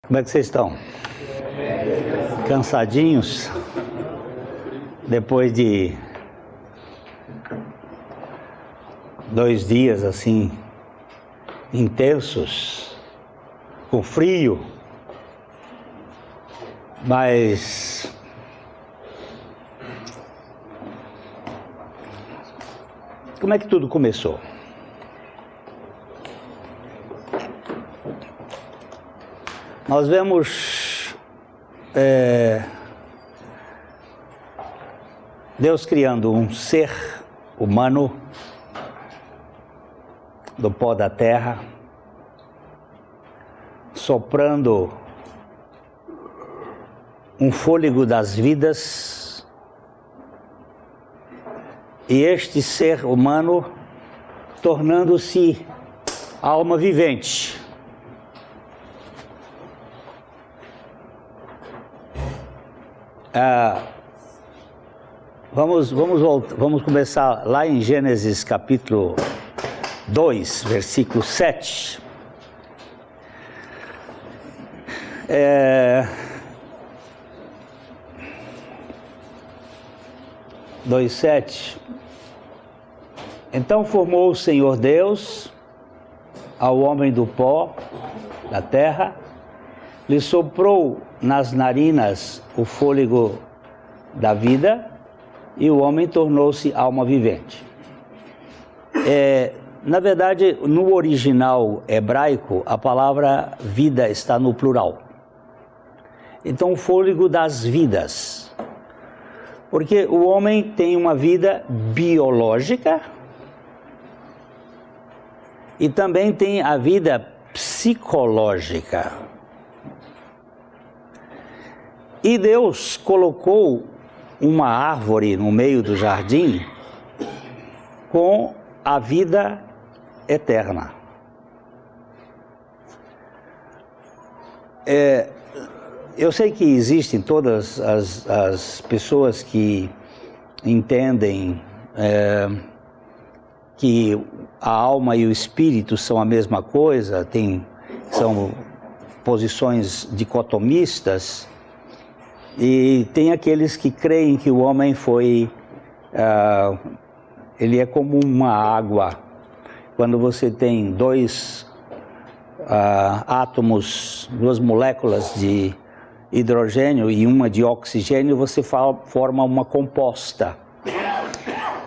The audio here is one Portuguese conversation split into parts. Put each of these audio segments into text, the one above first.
Como é que vocês estão? Cansadinhos? Depois de 2 dias assim, intensos, com frio, mas como é que tudo começou? Nós vemos Deus criando um ser humano do pó da terra, soprando um fôlego das vidas, e este ser humano tornando-se alma vivente. Vamos começar lá em Gênesis capítulo 2, versículo 7. 2:7. Então formou o Senhor Deus ao homem do pó da terra, lhe soprou nas narinas o fôlego da vida, e o homem tornou-se alma vivente. Na verdade, no original hebraico, a palavra vida está no plural. Então, o fôlego das vidas. Porque o homem tem uma vida biológica e também tem a vida psicológica. E Deus colocou uma árvore no meio do jardim com a vida eterna. Eu sei que existem todas as pessoas que entendem que a alma e o espírito são a mesma coisa, são posições dicotomistas, e tem aqueles que creem que o homem ele é como uma água. Quando você tem dois átomos, 2 moléculas de hidrogênio e uma de oxigênio, você forma uma composta.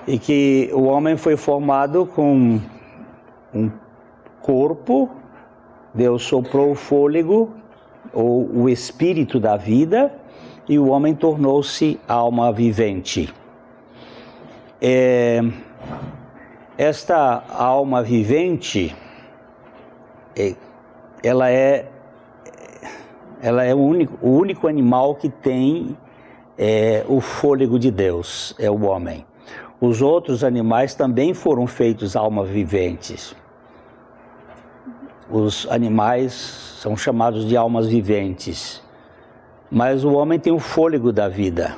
E que o homem foi formado com um corpo, Deus soprou o fôlego, ou o espírito da vida, e o homem tornou-se alma vivente. Esta alma vivente, ela é o único animal que tem o fôlego de Deus, é o homem. Os outros animais também foram feitos almas viventes. Os animais são chamados de almas viventes. Mas o homem tem o fôlego da vida.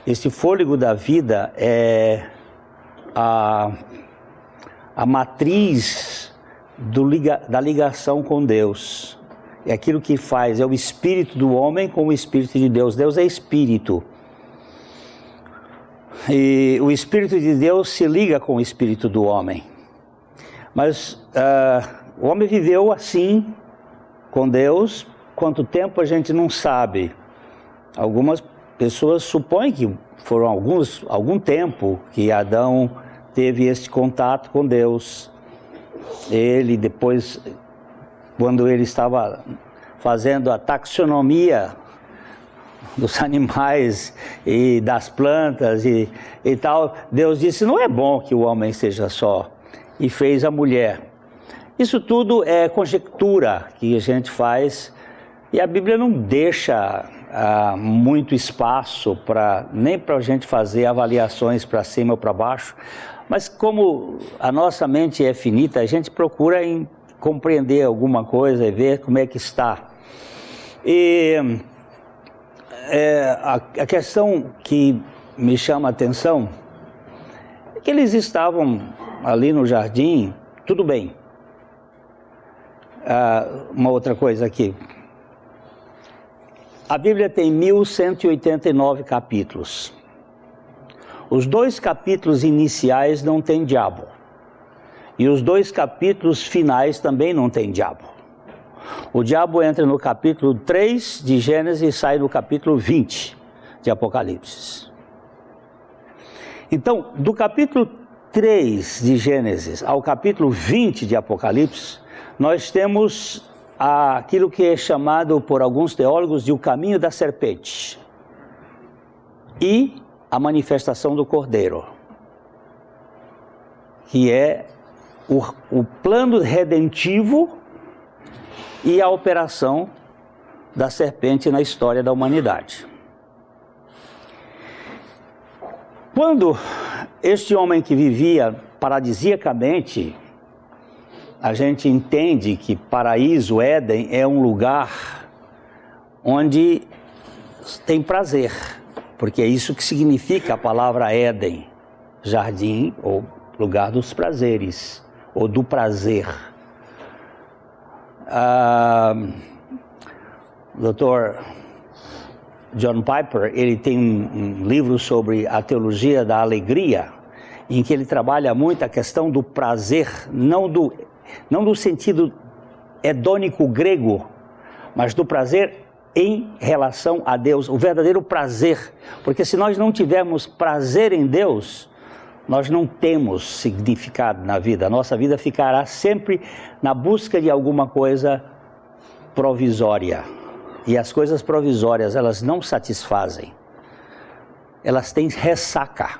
Esse fôlego da vida é a matriz da ligação com Deus. É aquilo que faz, é o espírito do homem com o espírito de Deus. Deus é espírito. E o espírito de Deus se liga com o espírito do homem. Mas o homem viveu assim com Deus. Quanto tempo a gente não sabe. Algumas pessoas supõem que foram algum tempo que Adão teve esse contato com Deus. Ele depois, quando ele estava fazendo a taxonomia dos animais e das plantas e tal, Deus disse: não é bom que o homem seja só, e fez a mulher. Isso tudo é conjectura que a gente faz, e a Bíblia não deixa muito espaço nem para a gente fazer avaliações para cima ou para baixo, mas como a nossa mente é finita, a gente procura compreender alguma coisa e ver como é que está. E a questão que me chama a atenção é que eles estavam ali no jardim, tudo bem. Uma outra coisa aqui, A Bíblia tem 1189 capítulos. Os 2 capítulos iniciais não tem diabo. E os 2 capítulos finais também não tem diabo. O diabo entra no capítulo 3 de Gênesis e sai no capítulo 20 de Apocalipse. Então, do capítulo 3 de Gênesis ao capítulo 20 de Apocalipse, nós temos aquilo que é chamado por alguns teólogos de o caminho da serpente e a manifestação do Cordeiro, que é o plano redentivo e a operação da serpente na história da humanidade. Quando este homem que vivia paradisiacamente, a gente entende que paraíso, Éden, é um lugar onde tem prazer, porque é isso que significa a palavra Éden, jardim ou lugar dos prazeres, ou do prazer. Dr. John Piper, ele tem um livro sobre a teologia da alegria, em que ele trabalha muito a questão do prazer, não do sentido hedônico grego, mas do prazer em relação a Deus, o verdadeiro prazer. Porque se nós não tivermos prazer em Deus, nós não temos significado na vida. A nossa vida ficará sempre na busca de alguma coisa provisória. E as coisas provisórias, elas não satisfazem. Elas têm ressaca.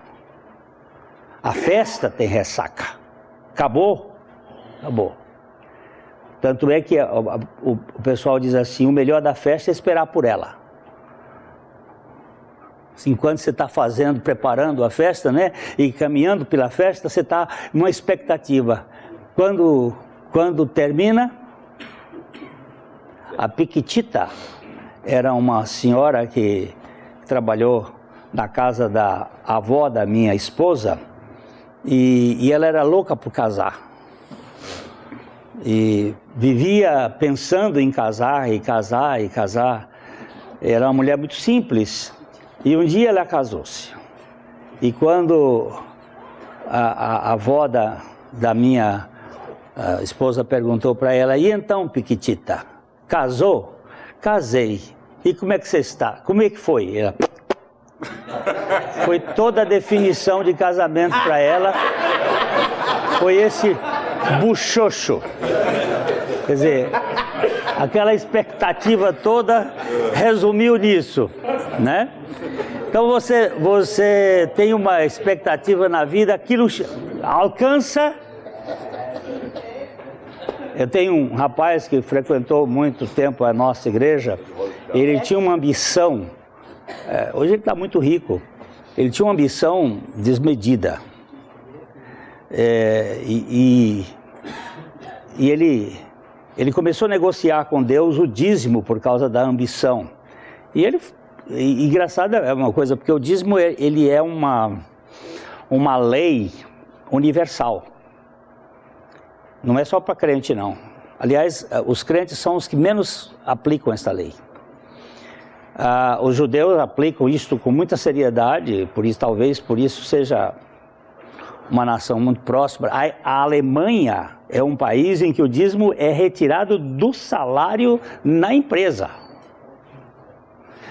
A festa tem ressaca. Acabou? Acabou. Tanto é que o pessoal diz assim, o melhor da festa é esperar por ela. Enquanto você está preparando a festa, né, e caminhando pela festa, você está numa expectativa. Quando termina, a Piquitita era uma senhora que trabalhou na casa da avó da minha esposa, e ela era louca por casar. E vivia pensando em casar, e casar, e casar. Era uma mulher muito simples. E um dia ela casou-se. E quando a avó da minha esposa perguntou para ela, e então, Piquitita, casou? Casei. E como é que você está? Como é que foi? Ela... Foi toda a definição de casamento para ela. Foi esse buchocho. Quer dizer, aquela expectativa toda resumiu nisso, né? Então você tem uma expectativa na vida, aquilo alcança. Eu tenho um rapaz que frequentou muito tempo a nossa igreja, ele tinha uma ambição, hoje ele está muito rico, ele tinha uma ambição desmedida. E ele começou a negociar com Deus o dízimo por causa da ambição. E engraçado é uma coisa, porque o dízimo ele é uma lei universal. Não é só para crente, não. Aliás, os crentes são os que menos aplicam essa lei. Os judeus aplicam isto com muita seriedade, talvez por isso seja uma nação muito próspera. A Alemanha é um país em que o dízimo é retirado do salário na empresa.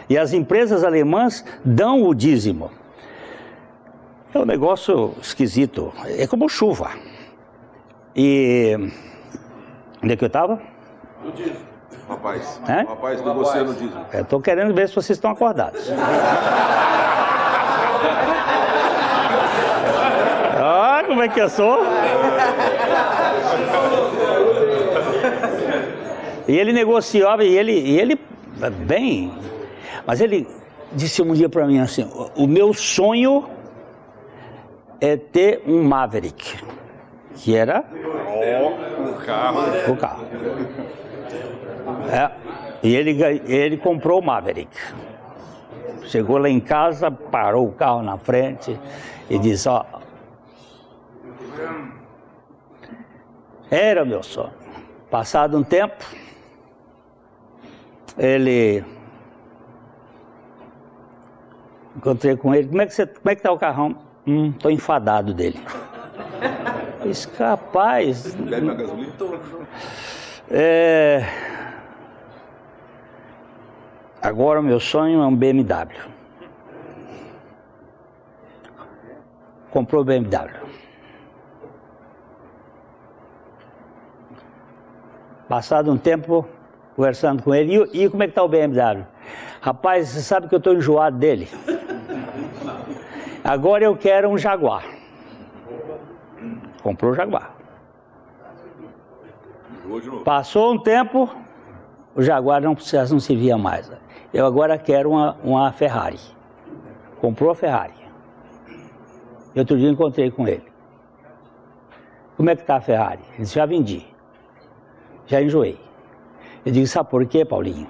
E as empresas alemãs dão o dízimo. É um negócio esquisito. É como chuva. E... onde é que eu estava? No dízimo. Rapaz. Rapaz do você no dízimo. Eu estou querendo ver se vocês estão acordados. Como é que eu sou? E ele negociava, e ele bem, mas ele disse um dia para mim assim, o meu sonho é ter um Maverick, que era o carro. E ele comprou o Maverick. Chegou lá em casa, parou o carro na frente e disse, era o meu sonho. Passado um tempo, ele Encontrei com ele. Como é que tá o carrão? Tô enfadado dele. Disse, capaz. Bebe a gasolina? Agora o meu sonho é um BMW. Comprou o BMW. Passado um tempo, conversando com ele, e como é que tá o BMW? Rapaz, você sabe que eu estou enjoado dele. Agora eu quero um Jaguar. Comprou o Jaguar. Passou um tempo, o Jaguar não se via mais. Eu agora quero uma Ferrari. Comprou a Ferrari. E outro dia encontrei com ele. Como é que está a Ferrari? Ele disse, já vendi. Já enjoei. Eu digo, sabe por quê, Paulinho?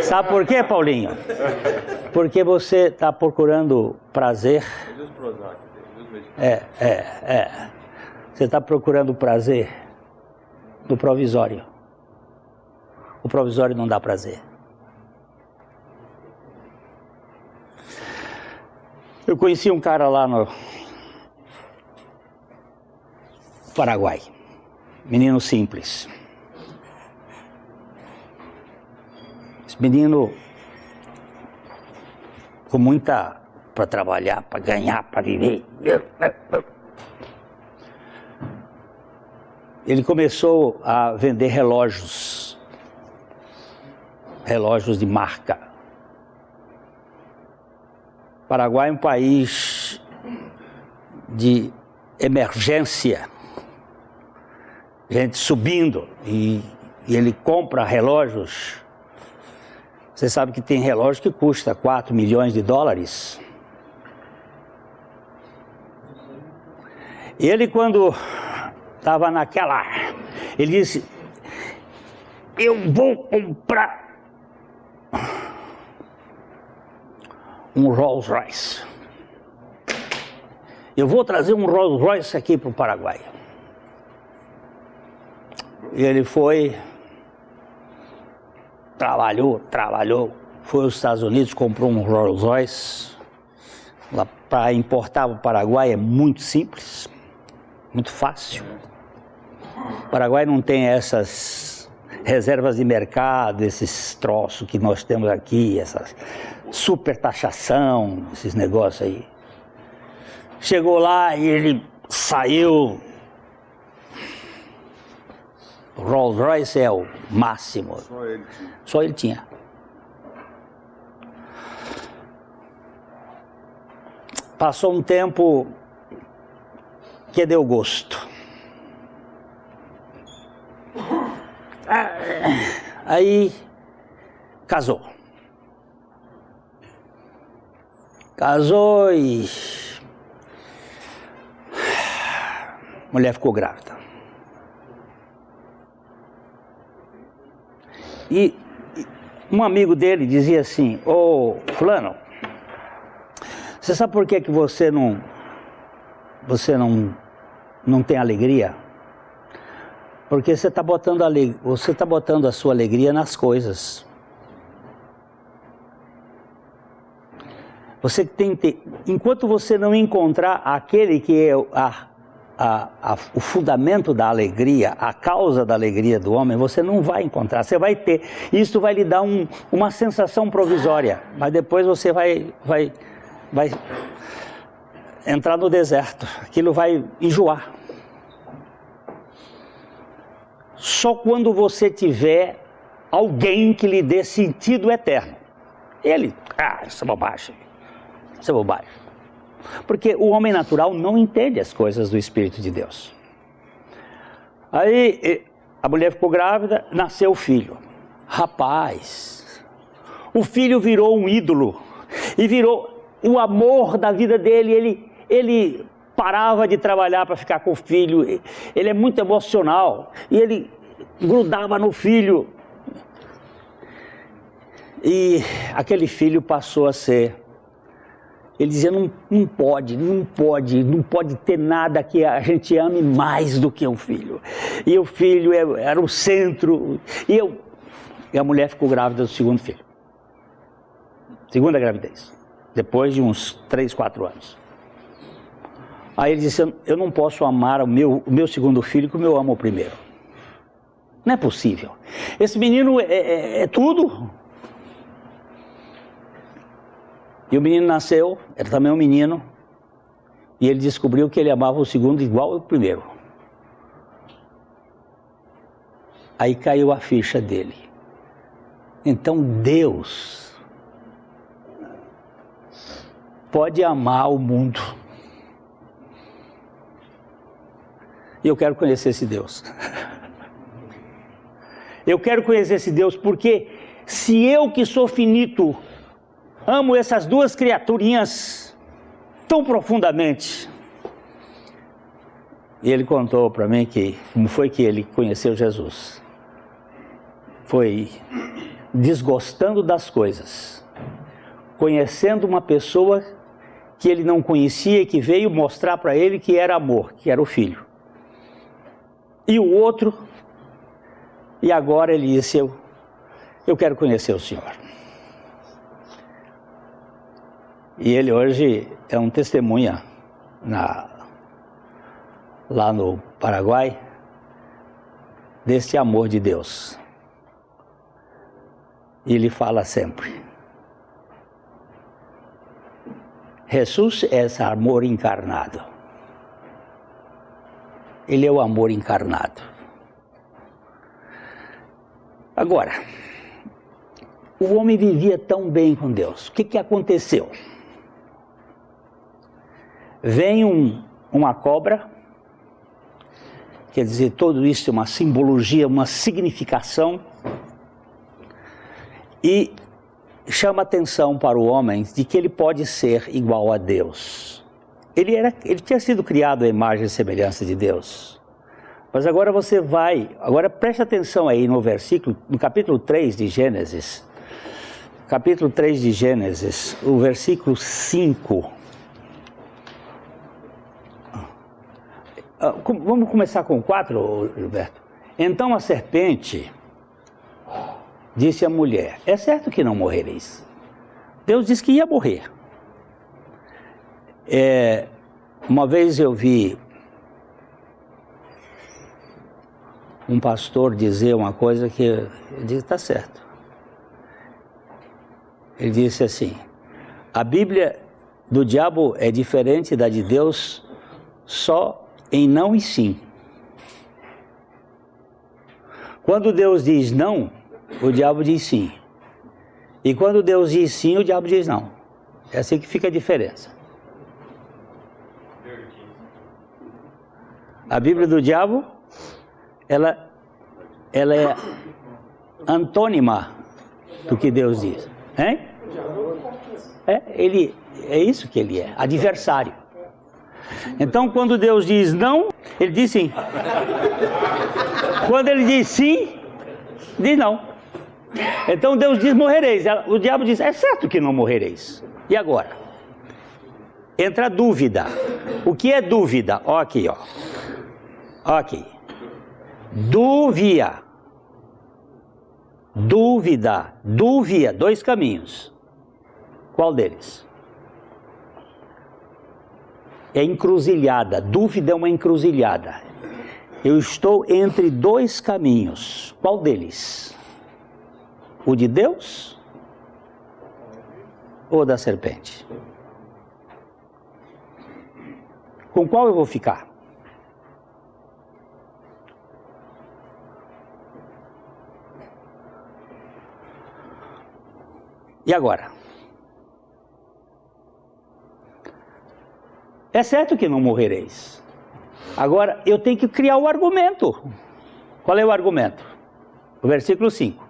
Sabe por quê, Paulinho? Porque você está procurando prazer. Você está procurando prazer no provisório. O provisório não dá prazer. Eu conheci um cara lá no Paraguai, menino simples. Esse menino com muita para trabalhar, para ganhar, para viver. Ele começou a vender relógios de marca. O Paraguai é um país de emergência. Gente subindo e ele compra relógios. Você sabe que tem relógio que custa 4 milhões de dólares. Ele, quando estava naquela, ele disse, eu vou comprar um Rolls Royce. Eu vou trazer um Rolls Royce aqui para o Paraguai. E ele foi, trabalhou, foi aos Estados Unidos, comprou um Rolls Royce. Para importar para o Paraguai é muito simples, muito fácil. O Paraguai não tem essas reservas de mercado, esses troços que nós temos aqui, essa super taxação, esses negócios aí. Chegou lá e ele saiu. O Rolls Royce é o máximo. Só ele tinha. Passou um tempo que deu gosto. Aí casou. Casou e a mulher ficou grávida. E um amigo dele dizia assim, ô fulano, você sabe por que você não tem alegria? Porque você está botando a sua alegria nas coisas. Você tem que enquanto você não encontrar aquele que é o fundamento da alegria, a causa da alegria do homem, você não vai encontrar. Você vai ter, isso vai lhe dar uma sensação provisória, mas depois você vai entrar no deserto, aquilo vai enjoar. Só quando você tiver alguém que lhe dê sentido eterno. Isso é bobagem. Isso é bobagem. Porque o homem natural não entende as coisas do Espírito de Deus. Aí a mulher ficou grávida, nasceu o filho. Rapaz, o filho virou um ídolo e virou o amor da vida dele. Ele parava de trabalhar para ficar com o filho. Ele é muito emocional e ele grudava no filho. E aquele filho passou a ser... Ele dizia, não pode ter nada que a gente ame mais do que um filho. E o filho era o centro. E a mulher ficou grávida do segundo filho. segunda gravidez, depois de uns 3, 4 anos. Aí ele disse, eu não posso amar o meu segundo filho como eu amo o primeiro. Não é possível. Esse menino é tudo. E o menino nasceu, era também um menino, e ele descobriu que ele amava o segundo igual ao primeiro. Aí caiu a ficha dele. Então Deus pode amar o mundo. E eu quero conhecer esse Deus. Eu quero conhecer esse Deus porque se eu que sou finito amo essas duas criaturinhas tão profundamente. E ele contou para mim como foi que ele conheceu Jesus. Foi desgostando das coisas, conhecendo uma pessoa que ele não conhecia e que veio mostrar para ele que era amor, que era o filho. E o outro, e agora ele disse, eu quero conhecer o Senhor. E ele hoje é um testemunha lá no Paraguai desse amor de Deus. E ele fala sempre, Jesus é esse amor encarnado. Ele é o amor encarnado. Agora, o homem vivia tão bem com Deus. O que aconteceu? Vem uma cobra, quer dizer, tudo isso é uma simbologia, uma significação, e chama atenção para o homem de que ele pode ser igual a Deus. Ele tinha sido criado à imagem e semelhança de Deus. Mas agora agora preste atenção aí no capítulo 3 de Gênesis, capítulo 3 de Gênesis, o versículo 5. Vamos começar com 4, Gilberto? Então a serpente disse à mulher, é certo que não morrereis. Deus disse que ia morrer. Uma vez eu vi um pastor dizer uma coisa que eu disse, está certo. Ele disse assim, a Bíblia do diabo é diferente da de Deus só em não e sim. Quando Deus diz não, o diabo diz sim. E quando Deus diz sim, o diabo diz não. É assim que fica a diferença. A Bíblia do diabo, ela é antônima do que Deus diz. Hein? É isso que ele é, adversário. Então, quando Deus diz não, ele diz sim. Quando ele diz sim, diz não. Então Deus diz morrereis. O diabo diz, é certo que não morrereis. E agora? Entra a dúvida. O que é dúvida? Ó aqui, ó. Ó aqui. Dúvia. Dúvida. Dúvia. 2 caminhos. Qual deles? É encruzilhada. Dúvida é uma encruzilhada. Eu estou entre 2 caminhos. Qual deles? O de Deus ou da serpente? Com qual eu vou ficar? E agora? É certo que não morrereis. Agora, eu tenho que criar o argumento. Qual é o argumento? O versículo 5.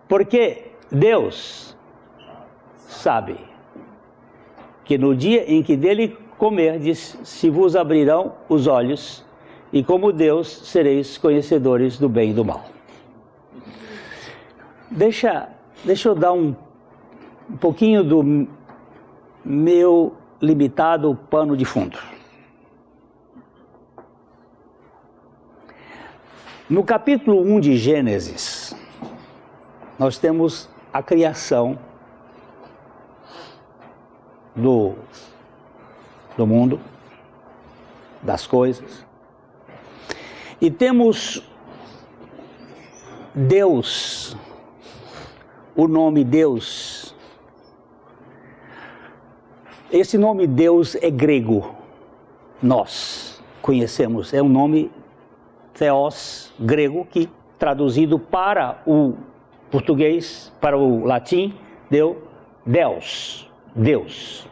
Porque Deus sabe que no dia em que dele comerdes, se vos abrirão os olhos, e como Deus sereis conhecedores do bem e do mal. Deixa eu dar um pouquinho do meu limitado pano de fundo. No capítulo 1 de Gênesis, nós temos a criação do mundo, das coisas. E temos Deus, o nome Deus. Esse nome Deus é grego, nós conhecemos, é um nome Theos, grego, que traduzido para o português, para o latim, deu Deus, Deus.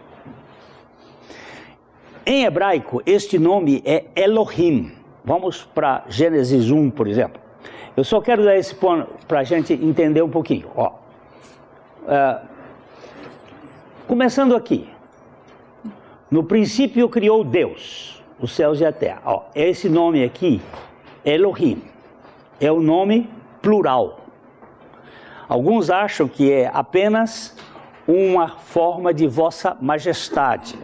Em hebraico, este nome é Elohim. Vamos para Gênesis 1, por exemplo. Eu só quero dar esse ponto para a gente entender um pouquinho. Começando aqui. No princípio criou Deus, os céus e a terra. Esse nome aqui, Elohim, é o nome plural. Alguns acham que é apenas uma forma de vossa majestade.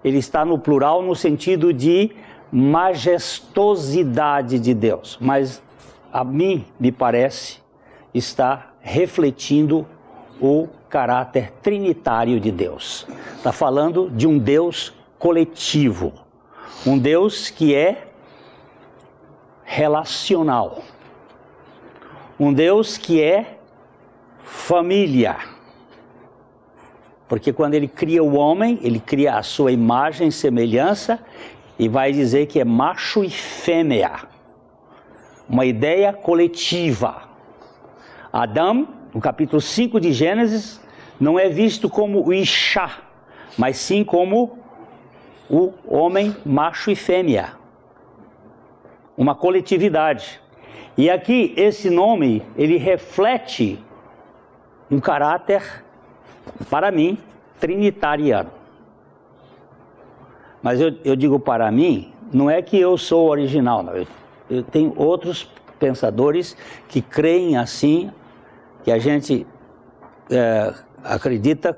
Ele está no plural no sentido de majestosidade de Deus. Mas a mim, me parece, está refletindo o caráter trinitário de Deus. Está falando de um Deus coletivo. Um Deus que é relacional. Um Deus que é família. Porque quando ele cria o homem, ele cria a sua imagem e semelhança e vai dizer que é macho e fêmea. Uma ideia coletiva. Adão, no capítulo 5 de Gênesis, não é visto como o Ishá, mas sim como o homem macho e fêmea. Uma coletividade. E aqui, esse nome, ele reflete um caráter, para mim, trinitariano. Mas eu digo para mim, não é que eu sou original, não. Eu tenho outros pensadores que creem assim, que a gente acredita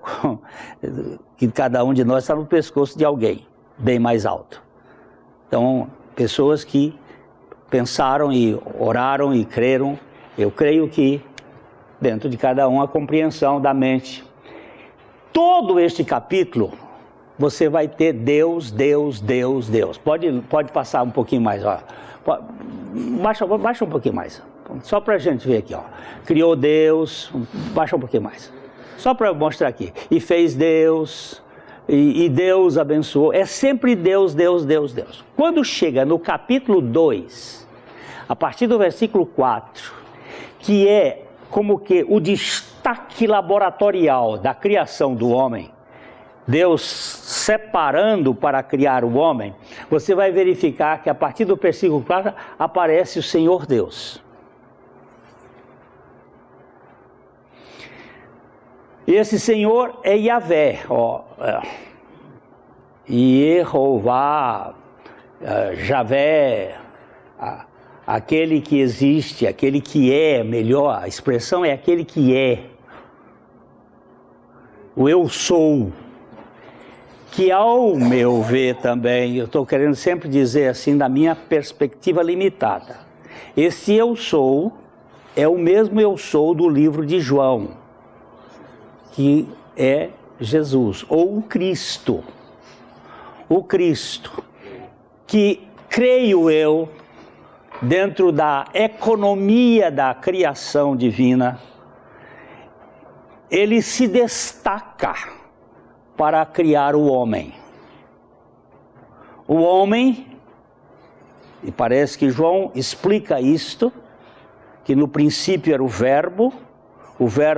que cada um de nós está no pescoço de alguém, bem mais alto. Então, pessoas que pensaram e oraram e creram, eu creio que dentro de cada um a compreensão da mente. Todo este capítulo, você vai ter Deus, Deus, Deus, Deus. Pode passar um pouquinho mais, ó. Baixa um pouquinho mais, só para a gente ver aqui, ó. Criou Deus, baixa um pouquinho mais, só para eu mostrar aqui. E fez Deus, e Deus abençoou. É sempre Deus, Deus, Deus, Deus. Quando chega no capítulo 2, a partir do versículo 4, que é como que o destaque laboratorial da criação do homem, Deus separando para criar o homem, você vai verificar que a partir do versículo 4 aparece o Senhor Deus. E esse Senhor é Yahvé, Yehová, Javé, aquele que existe, aquele que é, melhor, a expressão é aquele que é. O eu sou. Que ao meu ver também, eu estou querendo sempre dizer assim, da minha perspectiva limitada, esse eu sou é o mesmo eu sou do livro de João, que é Jesus, ou o Cristo, que creio eu, dentro da economia da criação divina, ele se destaca para criar o homem. O homem, e parece que João explica isto, que no princípio era o verbo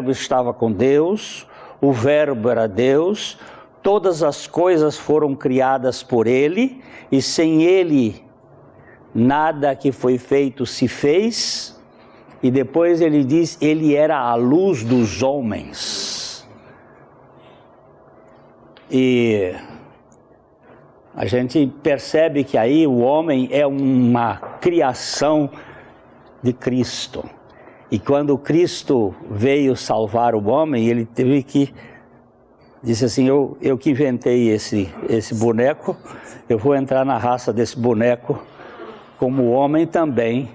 estava com Deus, o verbo era Deus, todas as coisas foram criadas por ele, e sem ele nada que foi feito se fez, e depois ele diz, ele era a luz dos homens. E a gente percebe que aí o homem é uma criação de Cristo. E quando Cristo veio salvar o homem, ele teve que, disse assim, eu que inventei esse boneco, eu vou entrar na raça desse boneco como homem também,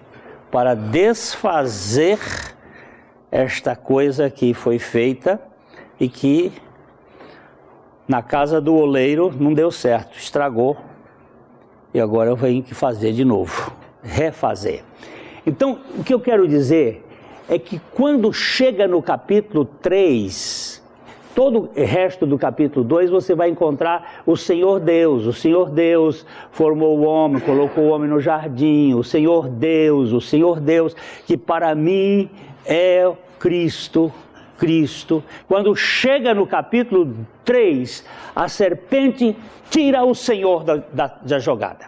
para desfazer esta coisa que foi feita e que na casa do oleiro não deu certo, estragou. E agora eu venho que fazer de novo, refazer. Então, o que eu quero dizer é que quando chega no capítulo 3, todo o resto do capítulo 2, você vai encontrar o Senhor Deus. O Senhor Deus formou o homem, colocou o homem no jardim. O Senhor Deus, que para mim é Cristo. Quando chega no capítulo 3, a serpente tira o Senhor da jogada.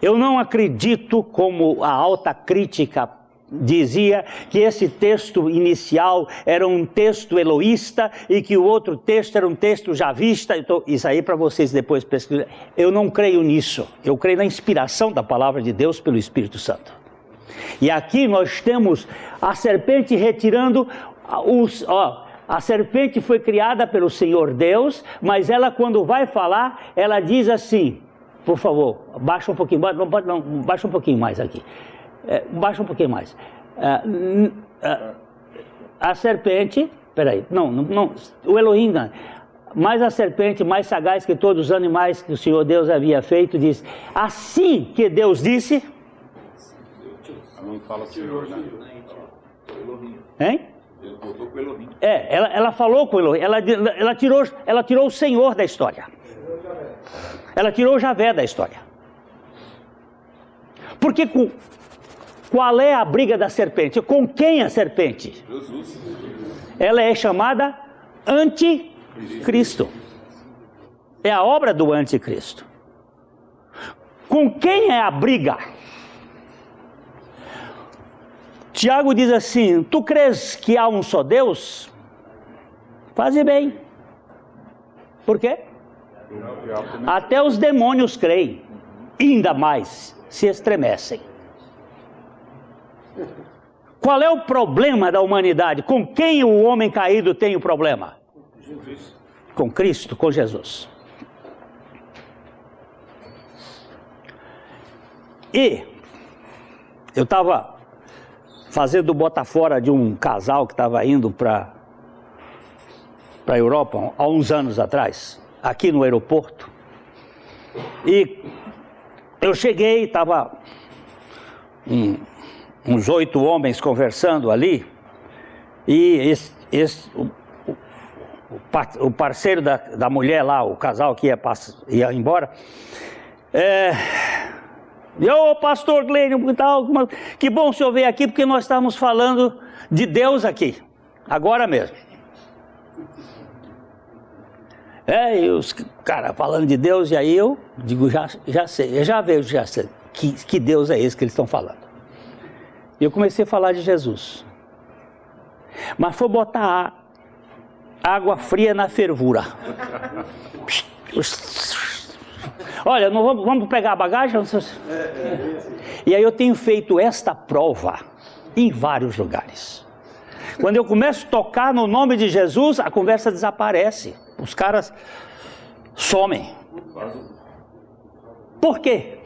Eu não acredito, como a alta crítica dizia, que esse texto inicial era um texto eloísta e que o outro texto era um texto javista. Então, isso aí para vocês depois pesquisarem. Eu não creio nisso. Eu creio na inspiração da palavra de Deus pelo Espírito Santo. E aqui nós temos a serpente retirando a serpente foi criada pelo Senhor Deus, mas ela, quando vai falar, ela diz assim, por favor, baixa um pouquinho, baixa um pouquinho mais aqui, baixa um pouquinho mais. A serpente, não, o Elohim, mas a serpente mais sagaz que todos os animais que o Senhor Deus havia feito, diz, assim que Deus disse... Não fala Senhor, né? Hein? Ele botou com o Elohim. Ela falou com o Elohim, ela tirou o Senhor da história. Ela tirou o Javé da história. Porque qual é a briga da serpente? Com quem a serpente? Jesus. Ela é chamada Anticristo. É a obra do Anticristo. Com quem é a briga? Tiago diz assim, tu crês que há um só Deus? Faze bem. Por quê? Até os demônios creem, ainda mais se estremecem. Qual é o problema da humanidade? Com quem o homem caído tem o problema? Com Cristo, com Jesus. E eu estava fazendo bota fora de um casal que estava indo para a Europa há uns anos atrás, aqui no aeroporto. E eu cheguei, estava uns 8 homens conversando ali, e o parceiro da mulher lá, o casal que ia embora, ô pastor Glênio, que bom o senhor veio aqui, porque nós estamos falando de Deus aqui, agora mesmo. E os caras falando de Deus, e aí eu digo, já sei, eu já vejo, que Deus é esse que eles estão falando. E eu comecei a falar de Jesus. Mas foi botar água fria na fervura. Olha, não vamos pegar a bagagem? E aí eu tenho feito esta prova em vários lugares. Quando eu começo a tocar no nome de Jesus, a conversa desaparece. Os caras somem. Por quê?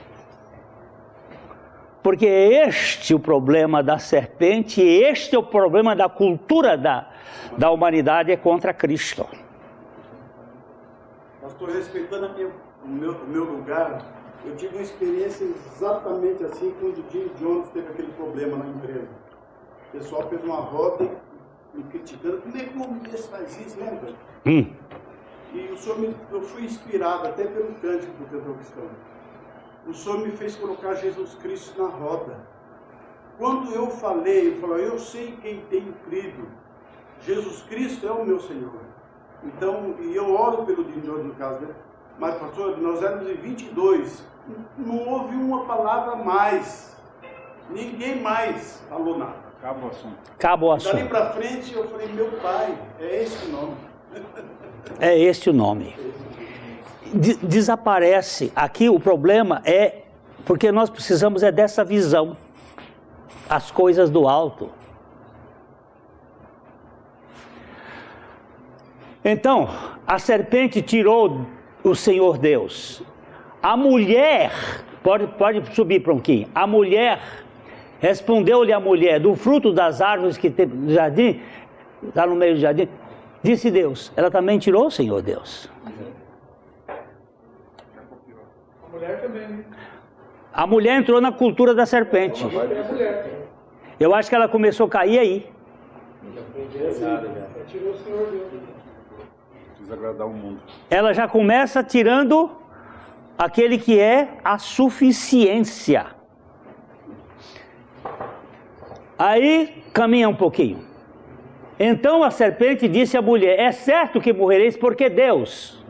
Porque este é o problema da serpente, e este é o problema da cultura da humanidade, é contra Cristo. Pastor, respeitando o meu lugar, eu tive uma experiência exatamente assim quando o Jim Jones teve aquele problema na empresa. O pessoal fez uma roda me criticando, como é que um homem desse faz isso, lembra? E o Senhor eu fui inspirado até pelo cântico do cantor cristão. O Senhor me fez colocar Jesus Cristo na roda. Quando eu falei, eu sei quem tenho crido. Jesus Cristo é o meu Senhor. Então, e eu oro pelo Jim Jones no caso, né? Mas pastor, nós éramos em 22, não houve uma palavra a mais. Ninguém mais falou nada. Acabou o assunto. Dali para frente eu falei, meu pai, é esse o nome. É este o nome. Desaparece. Aqui o problema é, porque nós precisamos dessa visão. As coisas do alto. Então, a serpente tirou o Senhor Deus. A mulher, pode subir para um pouquinho. A mulher, respondeu-lhe a mulher, do fruto das árvores que tem no jardim, está no meio do jardim, Disse Deus. Ela também tirou, Senhor Deus. A mulher também. A mulher entrou na cultura da serpente. Eu acho que ela começou a cair aí. Tirou o Senhor Deus. Desagradar o mundo. Ela já começa tirando aquele que é a suficiência. Aí caminha um pouquinho. Então a serpente disse à mulher: é certo que morrereis, porque Deus...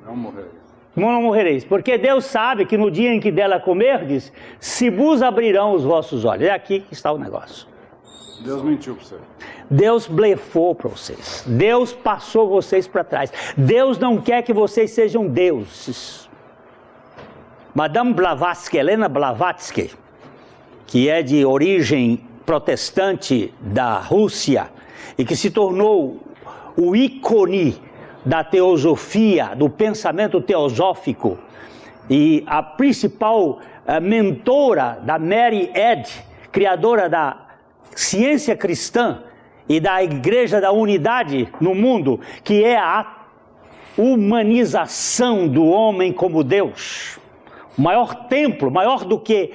Não morrereis. Não morrereis, porque Deus sabe que no dia em que dela comerdes, se vos abrirão os vossos olhos. É aqui que está o negócio. Deus mentiu para você. Deus blefou para vocês. Deus passou vocês para trás. Deus não quer que vocês sejam deuses. Madame Blavatsky, Helena Blavatsky, que é de origem protestante da Rússia e que se tornou o ícone da teosofia, do pensamento teosófico, e a principal mentora da Mary Ed, criadora da ciência cristã e da Igreja da Unidade no mundo, que é a humanização do homem como Deus. O maior templo, maior do que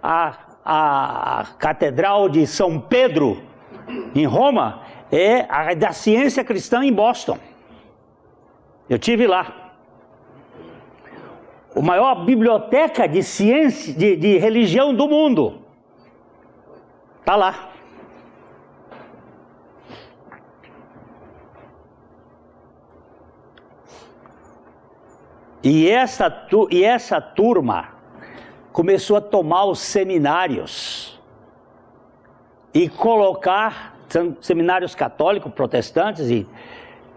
a Catedral de São Pedro, em Roma, é a da ciência cristã em Boston. Eu tive lá. A maior biblioteca de ciência, de religião do mundo. Está lá. E essa turma começou a tomar os seminários e colocar, seminários católicos, protestantes,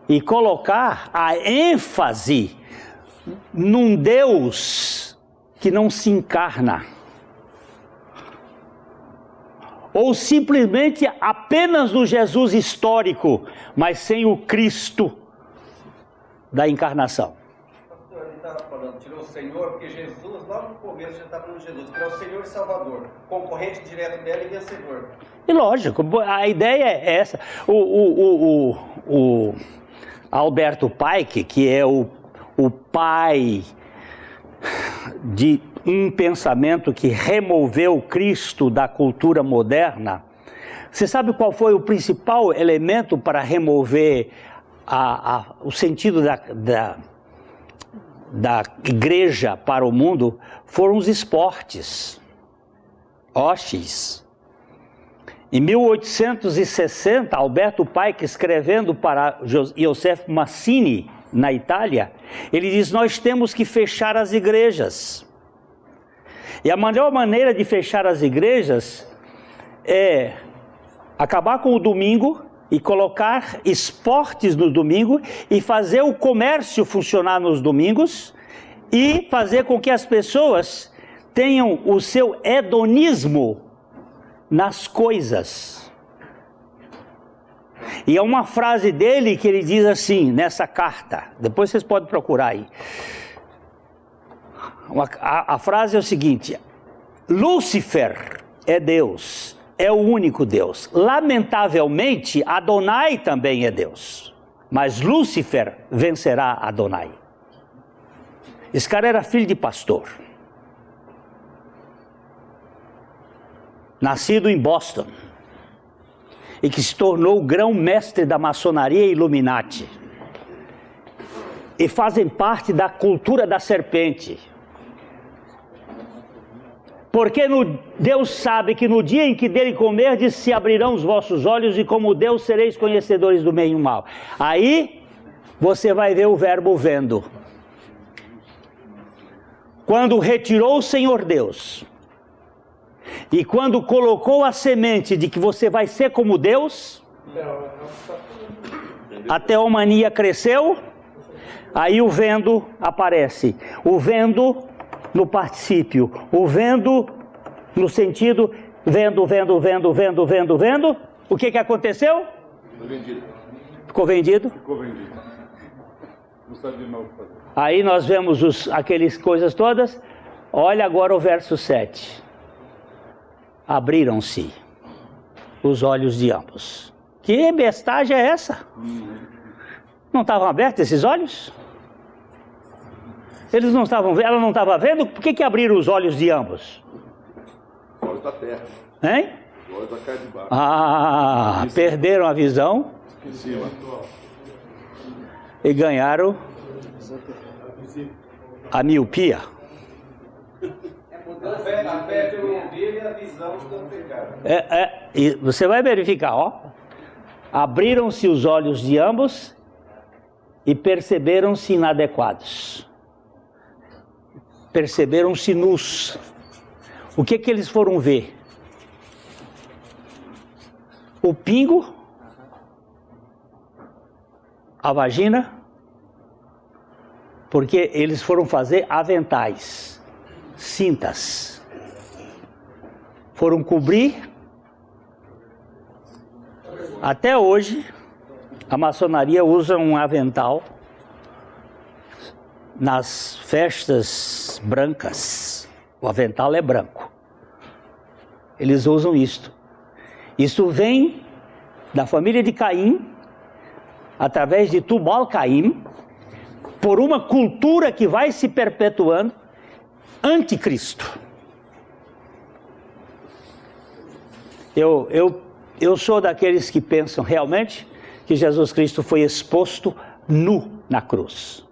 e colocar a ênfase num Deus que não se encarna. Ou simplesmente apenas no Jesus histórico, mas sem o Cristo da encarnação. Pastor, ele estava falando, tirou o Senhor, porque Jesus, lá no começo, já estava falando de Jesus, que é o Senhor e Salvador, concorrente direto dela e vencedor. E lógico, a ideia é essa. O Alberto Pike, que é o pai de um pensamento que removeu Cristo da cultura moderna, você sabe qual foi o principal elemento para remover o sentido da igreja para o mundo? Foram os esportes, hostes. Em 1860, Alberto Pike, escrevendo para Joseph Mazzini, na Itália, ele diz: nós temos que fechar as igrejas. E a melhor maneira de fechar as igrejas é acabar com o domingo e colocar esportes no domingo e fazer o comércio funcionar nos domingos e fazer com que as pessoas tenham o seu hedonismo nas coisas. E é uma frase dele que ele diz assim, nessa carta, depois vocês podem procurar aí. A frase é o seguinte: Lúcifer é Deus, é o único Deus. Lamentavelmente, Adonai também é Deus, mas Lúcifer vencerá Adonai. Esse cara era filho de pastor, nascido em Boston, e que se tornou o grão-mestre da maçonaria Illuminati, e fazem parte da cultura da serpente. Porque Deus sabe que no dia em que dele comerdes, se abrirão os vossos olhos, e como Deus sereis conhecedores do bem e do mal. Aí você vai ver o verbo vendo. Quando retirou o Senhor Deus, e quando colocou a semente de que você vai ser como Deus, a teomania cresceu, aí o vendo aparece. O vendo no particípio, o vendo no sentido vendo. O que aconteceu? Ficou vendido. Ficou vendido. Não sabia mais o que fazer. Aí nós vemos aquelas coisas todas. Olha agora o verso 7. Abriram-se os olhos de ambos, Que bestagem é essa? Não estavam abertos esses olhos? Eles não estavam vendo, ela não estava vendo? Por que abriram os olhos de ambos? Os olhos da terra. Hein? Os olhos da carne de baixo. Ah, perderam a visão Em cima. e ganharam a miopia. A fé pelo ouvir e a visão de não pecar. E você vai verificar, ó. Abriram-se os olhos de ambos e perceberam-se inadequados. Perceberam-se nus. O que eles foram ver? O pingo, a vagina, porque eles foram fazer aventais, cintas. Foram cobrir. Até hoje, a maçonaria usa um avental nas festas brancas. O avental é branco. Eles usam isto. Isso vem da família de Caim, através de Tubal-Caim, por uma cultura que vai se perpetuando, anticristo. Eu sou daqueles que pensam realmente que Jesus Cristo foi exposto nu na cruz.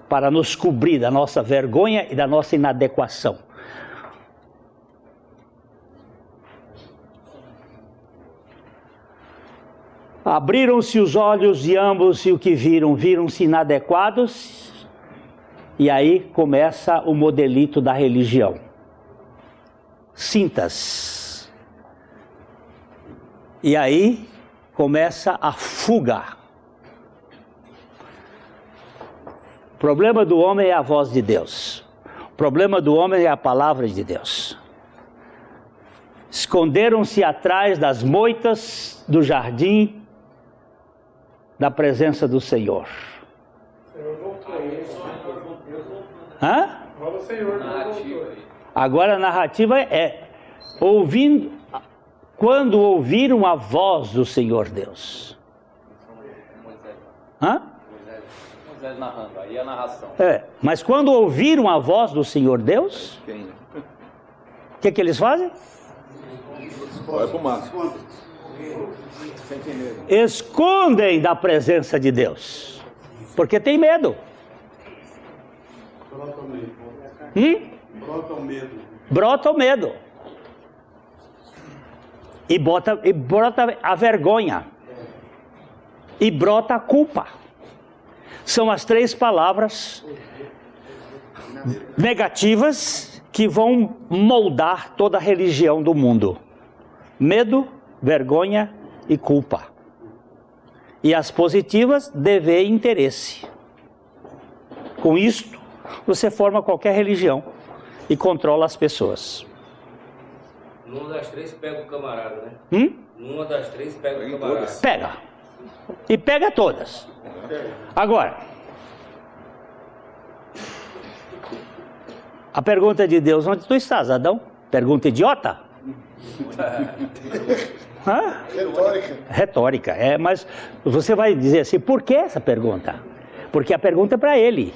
Para nos cobrir da nossa vergonha e da nossa inadequação. Abriram-se os olhos de ambos e o que viram? Viram-se inadequados. E aí começa o modelito da religião. Cintas. E aí começa a fuga. O problema do homem é a voz de Deus. O problema do homem é a palavra de Deus. Esconderam-se atrás das moitas do jardim da presença do Senhor. Hã? Agora o Senhor voltou. Agora a narrativa é ouvindo, quando ouviram a voz do Senhor Deus. Hã? Moisés narrando, aí a narração. Mas quando ouviram a voz do Senhor Deus, o que eles fazem? Vai pro mato. Escondem da presença de Deus, porque tem medo. Brota o medo. Brota o medo. Brota o medo. E brota a vergonha. E brota a culpa. São as três palavras negativas que vão moldar toda a religião do mundo. Medo, vergonha e culpa. E as positivas, dever e interesse. Com isto, você forma qualquer religião e controla as pessoas. Numa das três pega o camarada, né? Numa das três pega o camarada. Pega. E pega todas. Agora, a pergunta de Deus: onde tu estás, Adão? Pergunta idiota? Hã? Retórica. Mas você vai dizer assim, por que essa pergunta? Porque a pergunta é para ele.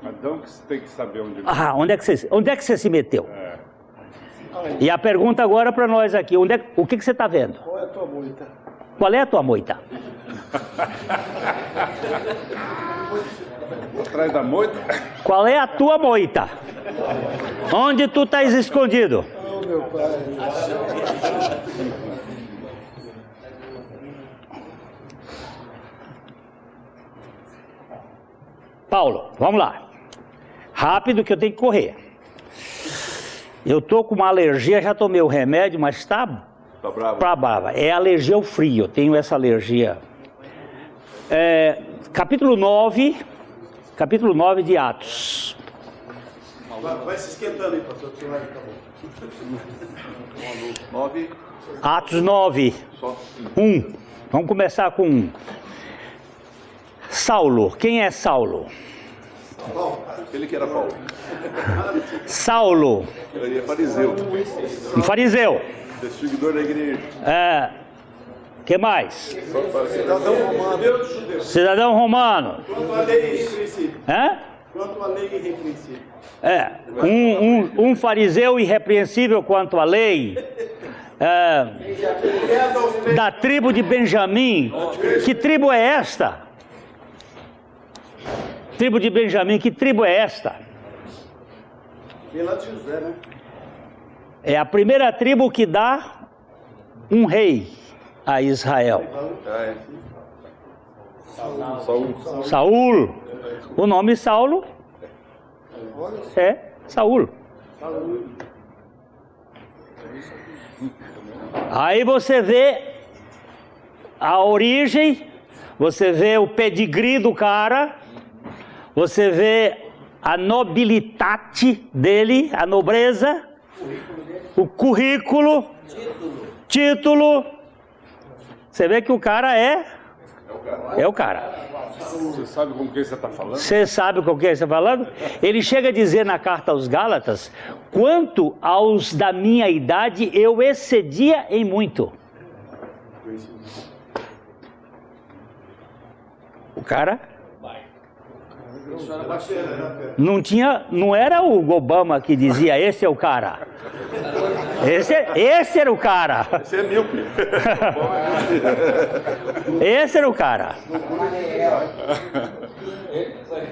Adão que você tem que saber onde ele Onde é que você se meteu? E a pergunta agora para nós aqui, o que você está vendo? Qual é a tua moita? Qual é a tua moita? atrás da moita. Qual é a tua moita? Onde tu estás escondido? Oh, meu pai. Paulo, vamos lá. Rápido que eu tenho que correr. Eu tô com uma alergia, já tomei o remédio, mas está brava. É alergia ao frio, eu tenho essa alergia. Capítulo 9 de Atos. Vai se esquentando aí, pastor, que vai acabar. 9. Atos 9, 1. Vamos começar com 1. Saulo. Quem é Saulo? Ele que era Paulo. Saulo. Ele é fariseu. Um fariseu. Perseguidor da igreja. Que mais? Cidadão romano. Cidadão romano. Quanto à lei irrepreensível. Quanto à lei irrepreensível. Um fariseu irrepreensível quanto à lei. Da tribo de Benjamim. Que tribo é esta? Tribo de Benjamim, que tribo é esta? Vem lá de José, né? É a primeira tribo que dá um rei a Israel. Saul. O nome Saulo é Saul. Aí você vê a origem, você vê o pedigree do cara, você vê a nobilitate dele, a nobreza, o currículo, título. Você vê que o cara é o cara. Você sabe com quem você está falando? Você sabe com quem você está falando? Ele chega a dizer na carta aos Gálatas: quanto aos da minha idade, eu excedia em muito. O cara não era o Obama que dizia: esse é o cara. Esse era o cara. Esse é míope. Esse era o cara.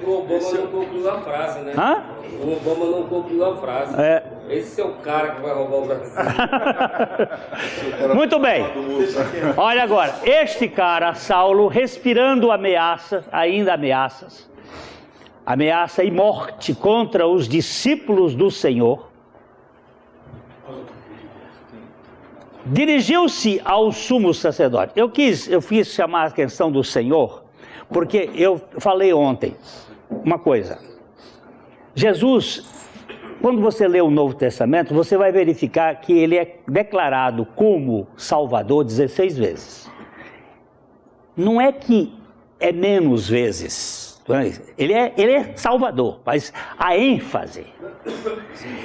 O Obama não concluiu a frase, né? O Obama não concluiu a frase. Esse é o cara que vai roubar o Brasil. Muito bem. Olha agora, este cara, Saulo, respirando ameaças, ainda ameaças, ameaça e morte contra os discípulos do Senhor, dirigiu-se ao sumo sacerdote. Eu quis chamar a atenção do Senhor, porque eu falei ontem uma coisa. Jesus, quando você lê o Novo Testamento, você vai verificar que ele é declarado como Salvador 16 vezes. Não é que é menos vezes. Ele é Salvador, mas a ênfase.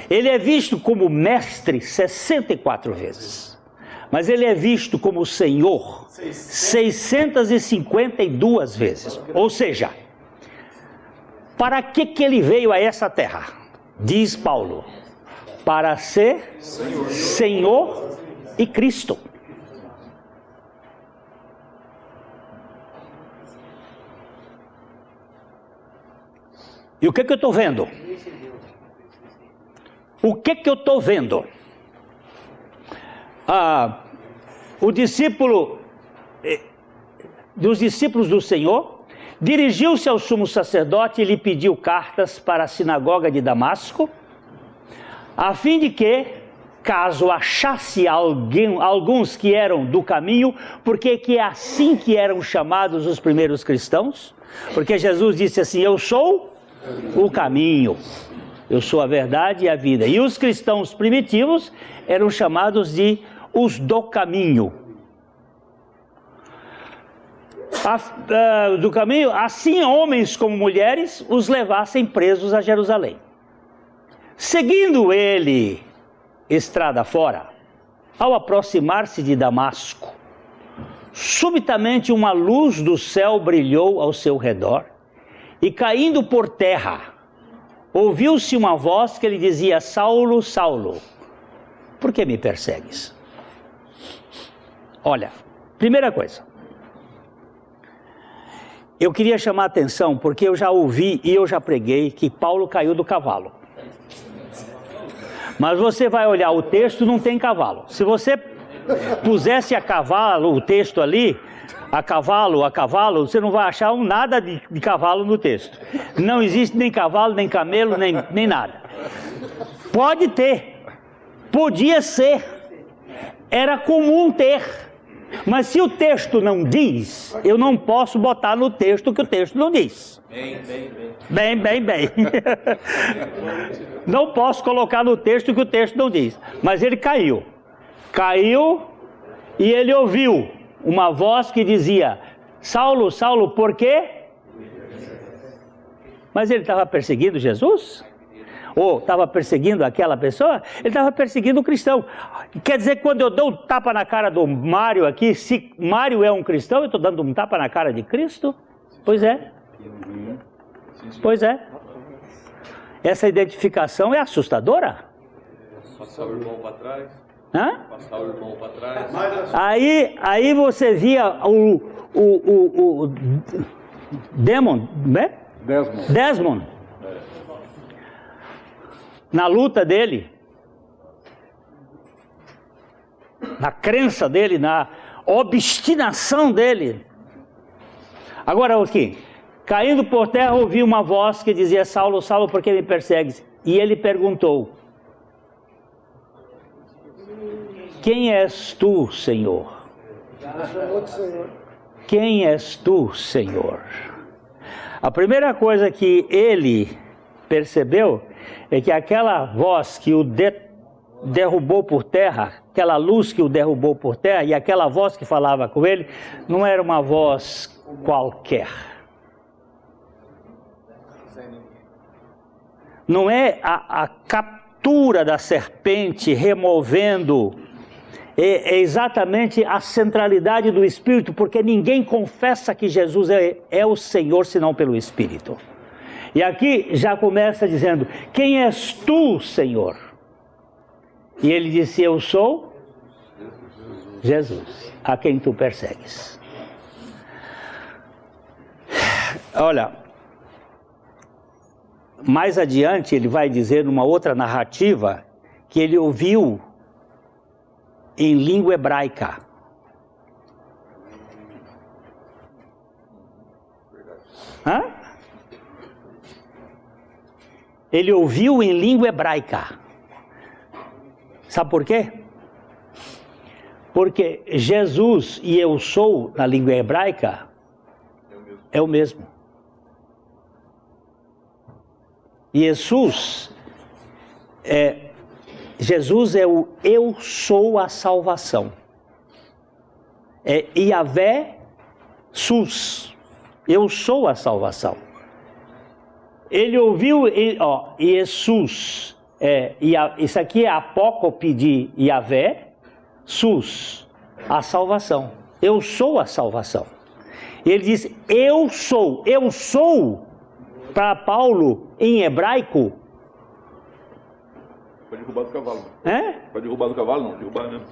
Ele é visto como mestre 64 vezes. Mas ele é visto como Senhor 652 vezes. Ou seja, para que ele veio a essa terra? Diz Paulo, para ser Senhor e Cristo. E o que eu estou vendo? O que eu estou vendo? O discípulo, dos discípulos do Senhor, dirigiu-se ao sumo sacerdote e lhe pediu cartas para a sinagoga de Damasco, a fim de que, caso achasse alguns que eram do caminho, porque que é assim que eram chamados os primeiros cristãos, porque Jesus disse assim: eu sou o caminho, eu sou a verdade e a vida. E os cristãos primitivos eram chamados de os do caminho. Do caminho, assim homens como mulheres os levassem presos a Jerusalém. Seguindo ele estrada fora, ao aproximar-se de Damasco, subitamente uma luz do céu brilhou ao seu redor, e caindo por terra, ouviu-se uma voz que lhe dizia: Saulo, Saulo, por que me persegues? Olha, primeira coisa, eu queria chamar a atenção, porque eu já ouvi e eu já preguei que Paulo caiu do cavalo. Mas você vai olhar o texto, não tem cavalo. Se você pusesse a cavalo o texto ali, a cavalo, você não vai achar nada de cavalo no texto. Não existe nem cavalo, nem camelo, nem nada. Pode ter, podia ser, era comum ter. Mas se o texto não diz, eu não posso botar no texto que o texto não diz. Bem. Não posso colocar no texto que o texto não diz. Mas ele caiu. Caiu e ele ouviu uma voz que dizia: Saulo, Saulo, por quê Mas ele estava perseguindo Jesus? Ou estava perseguindo aquela pessoa? Ele estava perseguindo o cristão. Quer dizer que quando eu dou um tapa na cara do Mário aqui, se Mário é um cristão, eu estou dando um tapa na cara de Cristo? Pois é. Pois é. Essa identificação é assustadora. Passar o irmão para trás. Hã? Passar o irmão para trás. Aí você via o Demon, né? Desmond. Na luta dele, na crença dele, na obstinação dele. Agora aqui, caindo por terra, ouvi uma voz que dizia: Saulo, Saulo, por que me persegues? E ele perguntou: quem és tu, Senhor? Quem és tu, Senhor? A primeira coisa que ele percebeu é que aquela voz que o derrubou por terra, aquela luz que o derrubou por terra, e aquela voz que falava com ele, não era uma voz qualquer. Não é a captura da serpente removendo, é exatamente a centralidade do Espírito, porque ninguém confessa que Jesus é o Senhor senão pelo Espírito. E aqui já começa dizendo: quem és tu, Senhor? E ele disse: eu sou Jesus, a quem tu persegues. Olha, mais adiante ele vai dizer numa outra narrativa que ele ouviu em língua hebraica. Hã? Ele ouviu em língua hebraica. Sabe por quê? Porque Jesus e eu sou, na língua hebraica, é o mesmo. Jesus é o eu sou a salvação. É Yahvé Sus. Eu sou a salvação. Ele ouviu, Jesus, isso aqui é apócope de Yahvé, Sus, a salvação. Eu sou a salvação. Ele diz: eu sou, para Paulo, em hebraico. Pode derrubar do cavalo. Pode derrubar do cavalo, não, derrubar mesmo.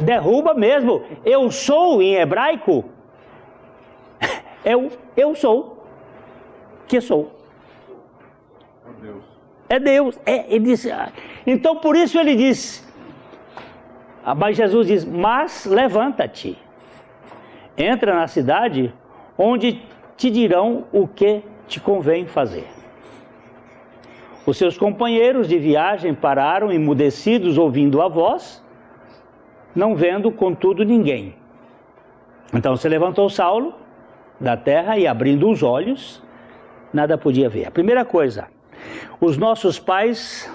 Derruba mesmo. Eu sou, em hebraico, eu sou, que sou. É Deus. Ele disse, então por isso ele disse, mas Jesus diz: mas levanta-te, entra na cidade, onde te dirão o que te convém fazer. Os seus companheiros de viagem pararam emudecidos, ouvindo a voz, não vendo contudo ninguém. Então se levantou Saulo da terra e, abrindo os olhos, nada podia ver. A primeira coisa, os nossos pais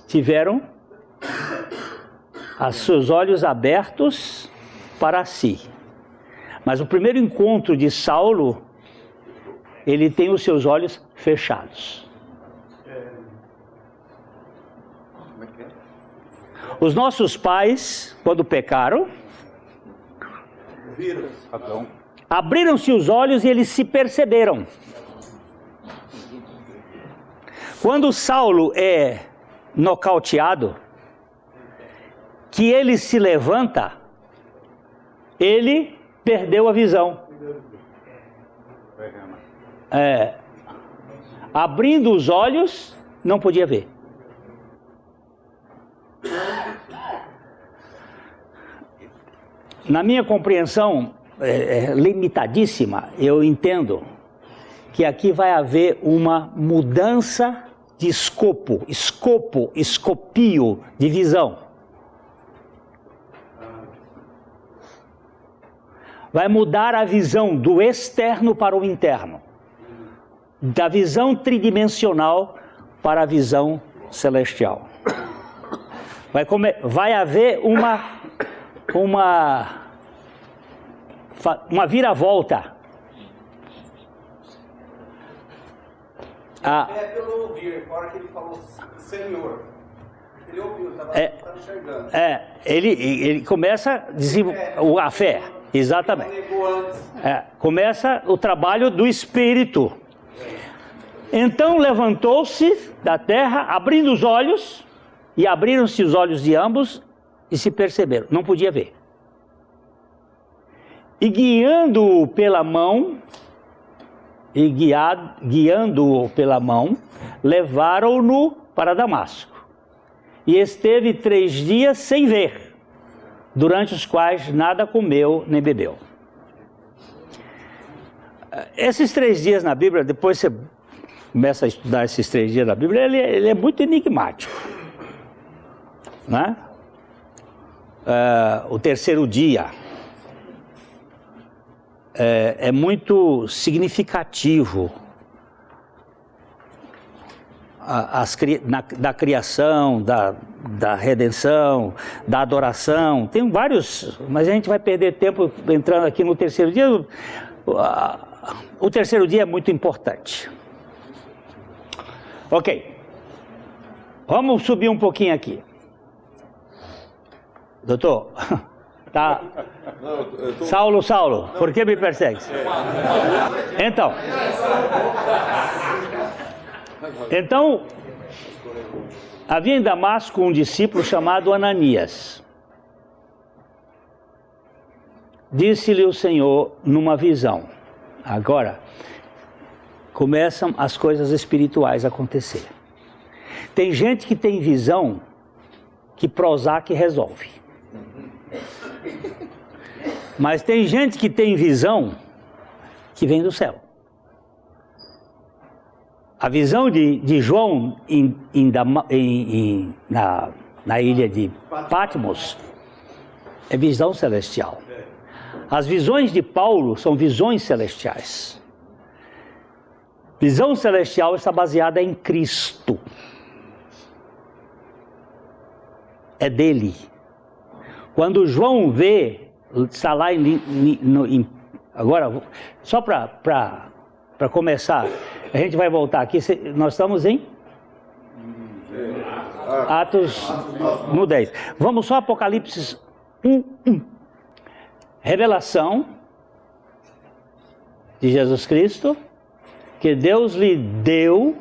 tiveram os seus olhos abertos para si. Mas o primeiro encontro de Saulo, ele tem os seus olhos fechados. Os nossos pais, quando pecaram, abriram-se os olhos e eles se perceberam. Quando Saulo é nocauteado, que ele se levanta, ele perdeu a visão. Abrindo os olhos, não podia ver. Na minha compreensão limitadíssima, eu entendo que aqui vai haver uma mudança de escopio de visão. Vai mudar a visão do externo para o interno, da visão tridimensional para a visão celestial. Vai haver uma viravolta. É pelo ouvir, na hora que ele falou Senhor. Ele ouviu, estava enxergando. Ele começa a desenvolver a fé, exatamente. Começa o trabalho do Espírito. Então levantou-se da terra, abrindo os olhos, e abriram-se os olhos de ambos, e se perceberam, não podia ver. E guiando-o pela mão, levaram-no para Damasco. E esteve 3 dias sem ver, durante os quais nada comeu nem bebeu. Esses 3 dias na Bíblia, depois você começa a estudar esses 3 dias na Bíblia, ele é muito enigmático, né? O terceiro dia é muito significativo da criação, da redenção, da adoração. Tem vários, mas a gente vai perder tempo entrando aqui no terceiro dia. O terceiro dia é muito importante. Ok, vamos subir um pouquinho aqui. Doutor, tá? Saulo, por que me persegue? Então, havia em Damasco um discípulo chamado Ananias. Disse-lhe o Senhor numa visão. Agora, começam as coisas espirituais a acontecer. Tem gente que tem visão que Prozac resolve. Mas tem gente que tem visão que vem do céu. A visão de João na ilha de Patmos é visão celestial. As visões de Paulo são visões celestiais. Visão celestial está baseada em Cristo. É dele. Quando João vê, está lá agora, só para começar, a gente vai voltar aqui, nós estamos em Atos no 10. Vamos só Apocalipse 1. Revelação de Jesus Cristo, que Deus lhe deu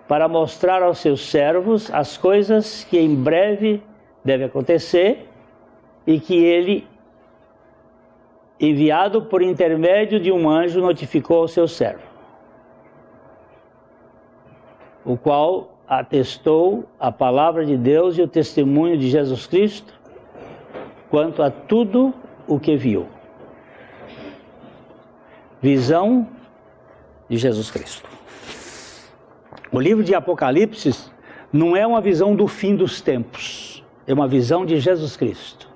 para mostrar aos seus servos as coisas que em breve devem acontecer, e que ele, enviado por intermédio de um anjo, notificou ao seu servo, o qual atestou a palavra de Deus e o testemunho de Jesus Cristo quanto a tudo o que viu. Visão de Jesus Cristo. O livro de Apocalipse não é uma visão do fim dos tempos, é uma visão de Jesus Cristo.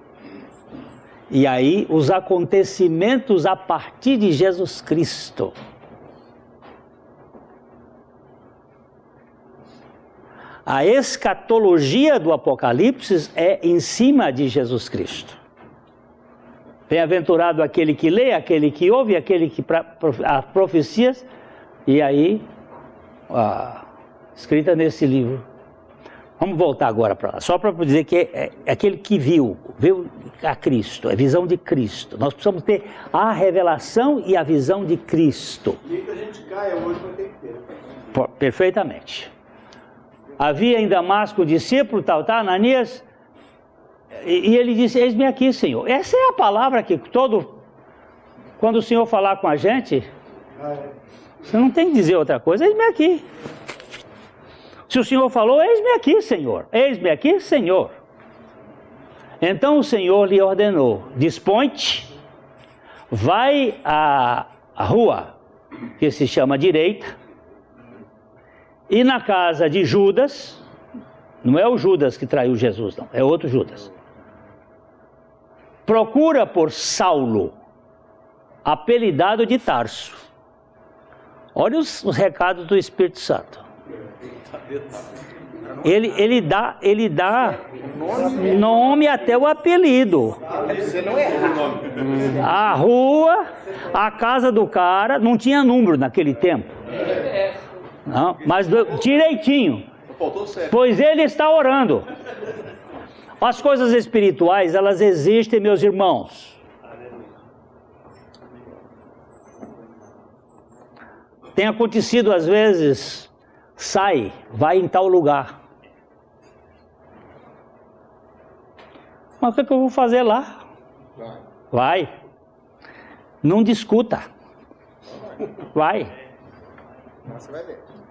E aí os acontecimentos a partir de Jesus Cristo. A escatologia do Apocalipse é em cima de Jesus Cristo. Bem-aventurado aquele que lê, aquele que ouve, aquele que as profecias, e aí, escrita nesse livro. Vamos voltar agora para lá, só para dizer que é aquele que viu a Cristo, é visão de Cristo. Nós precisamos ter a revelação e a visão de Cristo. E que a gente caia hoje vai ter que ter. Perfeitamente. Havia em Damasco um discípulo, Ananias, e ele disse: eis-me aqui, Senhor. Essa é a palavra que quando o Senhor falar com a gente, você não tem que dizer outra coisa, eis-me aqui. Se o Senhor falou, eis-me aqui, Senhor. Eis-me aqui, Senhor. Então o Senhor lhe ordenou: dispõe-te, vai à rua que se chama Direita, e na casa de Judas, não é o Judas que traiu Jesus, não, é outro Judas. Procura por Saulo, apelidado de Tarso. Olha os recados do Espírito Santo. Ele dá nome até o apelido. A rua, a casa do cara, não tinha número naquele tempo. Não, mas direitinho. Faltou 7. Pois ele está orando. As coisas espirituais, elas existem, meus irmãos. Tem acontecido às vezes, vai em tal lugar. Mas o que eu vou fazer lá? Vai. Não discuta. Vai.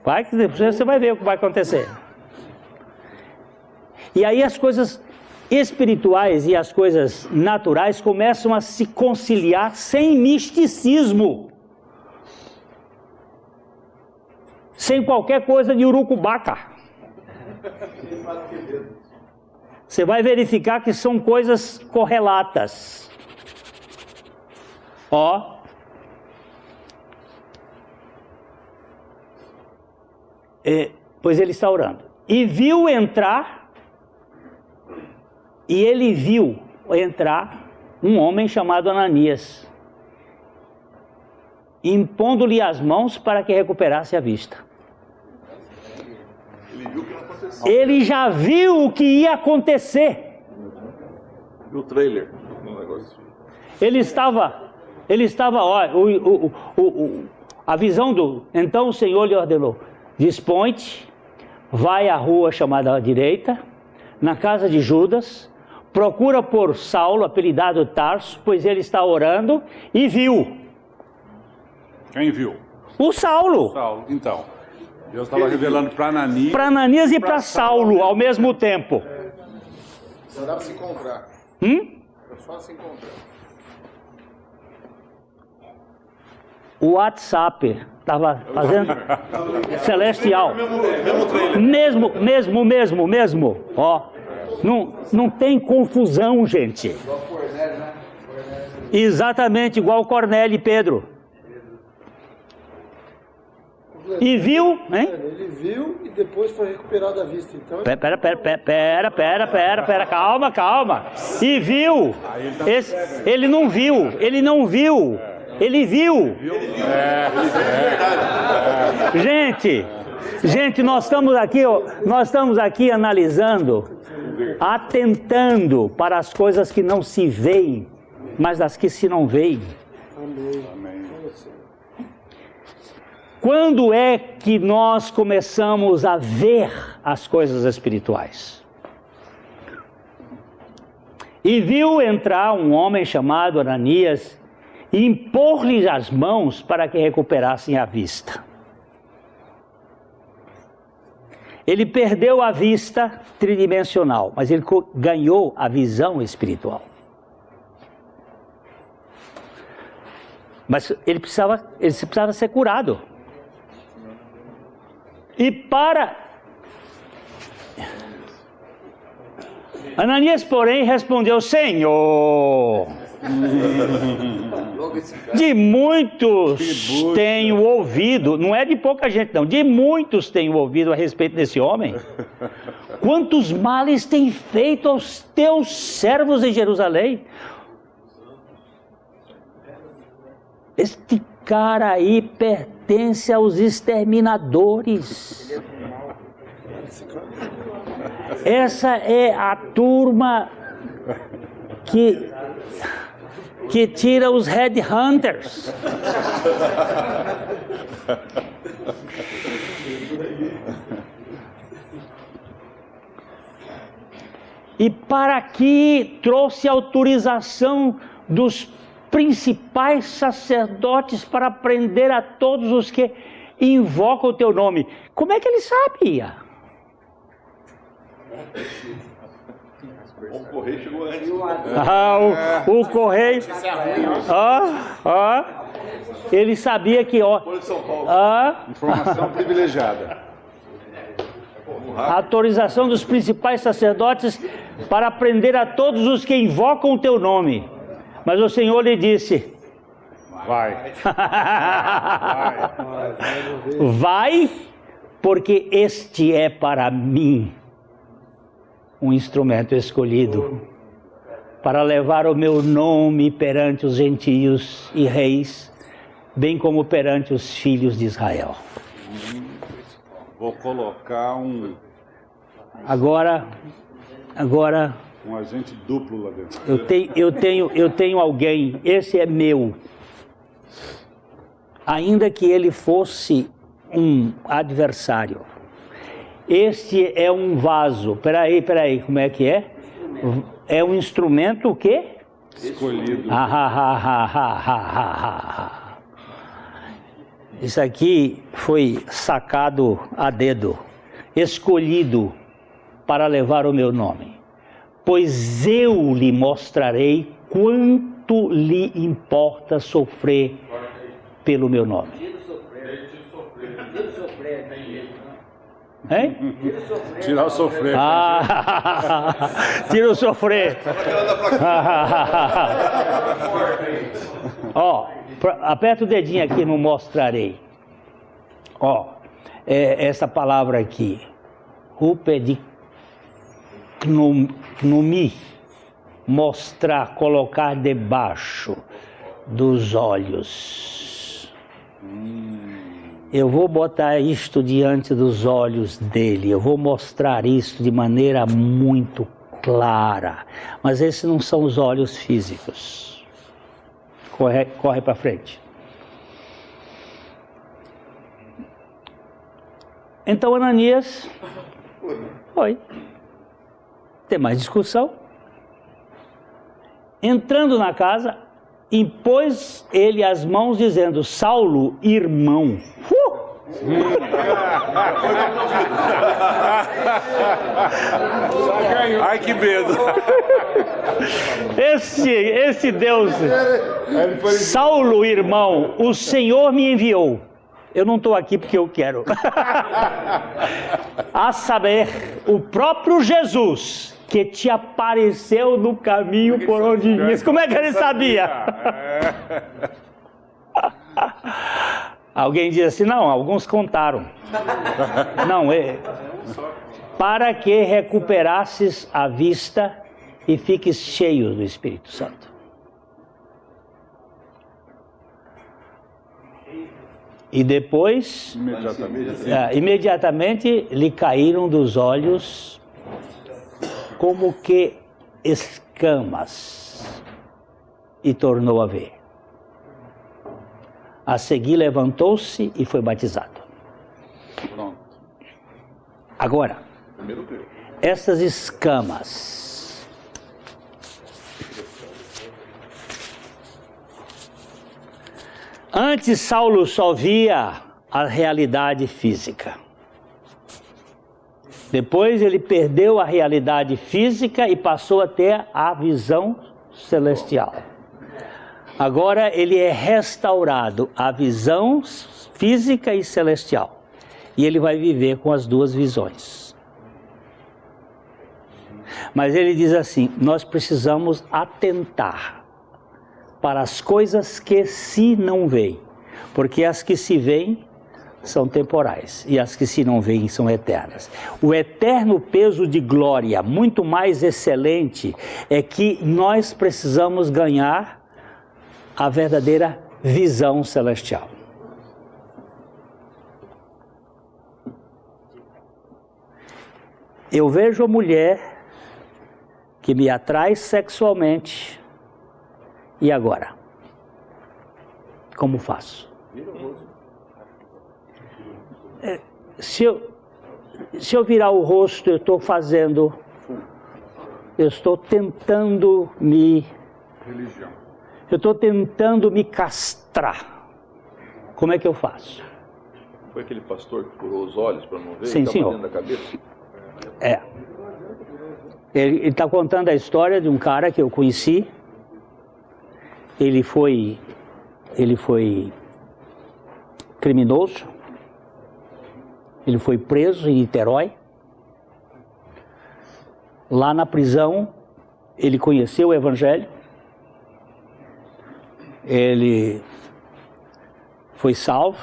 Vai que você vai ver o que vai acontecer. E aí as coisas espirituais e as coisas naturais começam a se conciliar sem misticismo. Sem qualquer coisa de urucubaca. Você vai verificar que são coisas correlatas. Ó. Pois ele está orando. E viu entrar, e ele viu entrar um homem chamado Ananias, impondo-lhe as mãos para que recuperasse a vista. Ele já viu o que ia acontecer. No trailer, no negócio. Ele estava, ó, a visão do... Então o Senhor lhe ordenou: dispõe-te, vai à rua chamada à direita, na casa de Judas, procura por Saulo, apelidado Tarso, pois ele está orando, e viu. Quem viu? O Saulo. Saulo. Então, Deus estava revelando para Ananias. Para Ananias e para Saulo ao mesmo tempo. Só dá para se encontrar. Só se encontrar. O WhatsApp estava fazendo celestial. Mesmo. Ó, não tem confusão, gente. Exatamente igual Cornélio e Pedro. E viu, hein? Ele viu e depois foi recuperado a vista. Então... Pera, calma. E viu. Ele não viu. Ele viu. Gente, nós estamos aqui analisando, atentando para as coisas que não se veem, mas das que se não veem. Amém. Quando é que nós começamos a ver as coisas espirituais? E viu entrar um homem chamado Ananias e impor-lhe as mãos para que recuperassem a vista. Ele perdeu a vista tridimensional, mas ele ganhou a visão espiritual. Mas ele precisava ser curado. E Ananias, porém, respondeu: Senhor, de muitos tenho ouvido, não é de pouca gente não, de muitos tenho ouvido a respeito desse homem. Quantos males tem feito aos teus servos em Jerusalém? Este cara aí pertence aos exterminadores. Essa é a turma que tira os headhunters. E para que trouxe autorização dos principais sacerdotes para prender a todos os que invocam o teu nome. Como é que ele sabia? O correio chegou antes. O correio. Ele sabia que, Informação privilegiada. A autorização dos principais sacerdotes para prender a todos os que invocam o teu nome. Mas o Senhor lhe disse: Vai. Vai, porque este é para mim um instrumento escolhido para levar o meu nome perante os gentios e reis, bem como perante os filhos de Israel. Vou colocar um Agora, um agente duplo lá dentro. eu tenho alguém, esse é meu. Ainda que ele fosse um adversário. Este é um vaso. Peraí, como é que é? É um instrumento o quê? Escolhido. Isso aqui foi sacado a dedo, escolhido para levar o meu nome. Pois eu lhe mostrarei quanto lhe importa sofrer pelo meu nome. Hein? Tirar o sofrer. Tira o sofrer. Ó, aperta o dedinho aqui no mostrarei. Ó, essa palavra aqui. Rupedicnomi. Mostrar, colocar debaixo dos olhos. Eu vou botar isto diante dos olhos dele, eu vou mostrar isto de maneira muito clara. Mas esses não são os olhos físicos. Corre para frente. Então Ananias foi. Tem mais discussão? Entrando na casa, impôs ele as mãos, dizendo: Saulo, irmão. Ai, que medo. Esse Deus, Saulo, irmão, o Senhor me enviou. Eu não estou aqui porque eu quero. A saber, o próprio Jesus, que te apareceu no caminho por onde ias. Como é que ele sabia? Alguém diz assim, não, alguns contaram. Não, para que recuperasses a vista e fiques cheio do Espírito Santo. E depois, imediatamente lhe caíram dos olhos como que escamas e tornou a ver. A seguir levantou-se e foi batizado. Pronto. Agora, essas escamas, antes Saulo só via a realidade física. Depois ele perdeu a realidade física e passou a ter a visão celestial. Agora ele é restaurado a visão física e celestial. E ele vai viver com as duas visões. Mas ele diz assim, nós precisamos atentar para as coisas que se não veem. Porque as que se veem são temporais e as que se não veem são eternas. O eterno peso de glória, muito mais excelente, é que nós precisamos ganhar a verdadeira visão celestial. Eu vejo a mulher que me atrai sexualmente, e agora? Como faço? Se eu virar o rosto, eu estou tentando me... Religião. Eu estou tentando me castrar. Como é que eu faço? Foi aquele pastor que furou os olhos para não ver? Sim, senhor. Dentro da cabeça? É. Ele está contando a história de um cara que eu conheci. Ele foi criminoso. Ele foi preso em Niterói. Lá na prisão, ele conheceu o Evangelho. Ele foi salvo.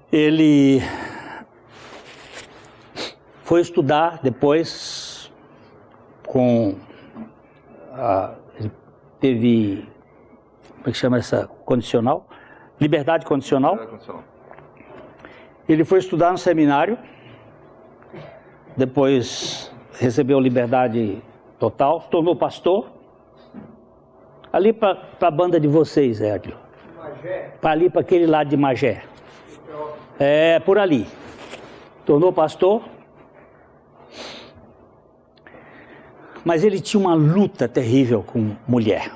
Ele foi estudar depois ele teve, como é que chama essa condicional? Liberdade condicional. Ele foi estudar no seminário, depois recebeu liberdade total, se tornou pastor. Ali para a banda de vocês, Hélio. Para ali, para aquele lado de Magé. É, por ali. Tornou pastor. Mas ele tinha uma luta terrível com mulher.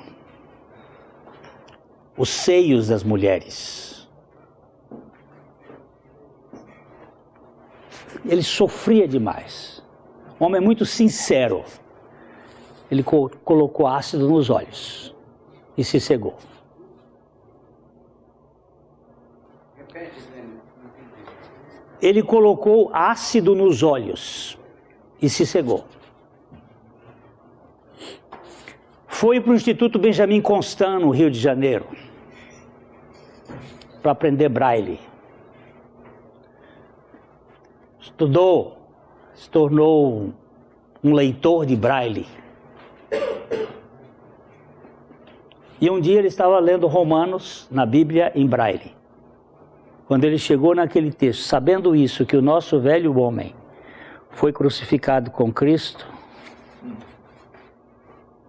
Os seios das mulheres. Ele sofria demais. Um homem muito sincero. Ele colocou ácido nos olhos e se cegou. Ele colocou ácido nos olhos e se cegou. Foi para o Instituto Benjamin Constant, no Rio de Janeiro, para aprender braille. Estudou, se tornou um leitor de braille. E um dia ele estava lendo Romanos na Bíblia em braille. Quando ele chegou naquele texto, sabendo isso, que o nosso velho homem foi crucificado com Cristo,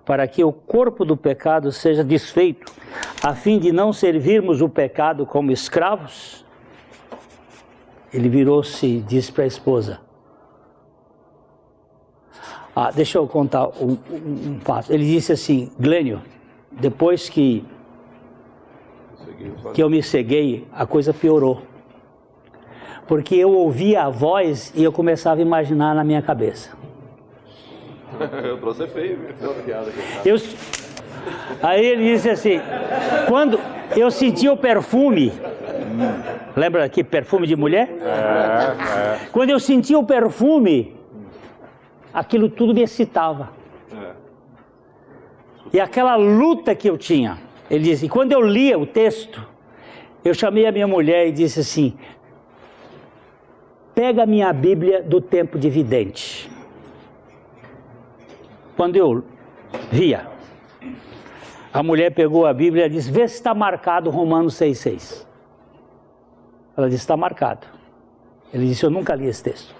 para que o corpo do pecado seja desfeito, a fim de não servirmos o pecado como escravos, ele virou-se e disse para a esposa, deixa eu contar um fato. Ele disse assim, Glênio, depois que eu me ceguei, a coisa piorou. Porque eu ouvia a voz e eu começava a imaginar na minha cabeça. Eu trouxe feio. Aí ele disse assim, quando eu sentia o perfume, lembra aqui, perfume de mulher? Quando eu sentia o perfume, aquilo tudo me excitava. E aquela luta que eu tinha, ele disse, quando eu lia o texto, eu chamei a minha mulher e disse assim, pega a minha Bíblia do tempo de vidente. Quando eu via, a mulher pegou a Bíblia e disse, vê se está marcado Romanos 6,6. Ela disse, está marcado. Ele disse, eu nunca li esse texto.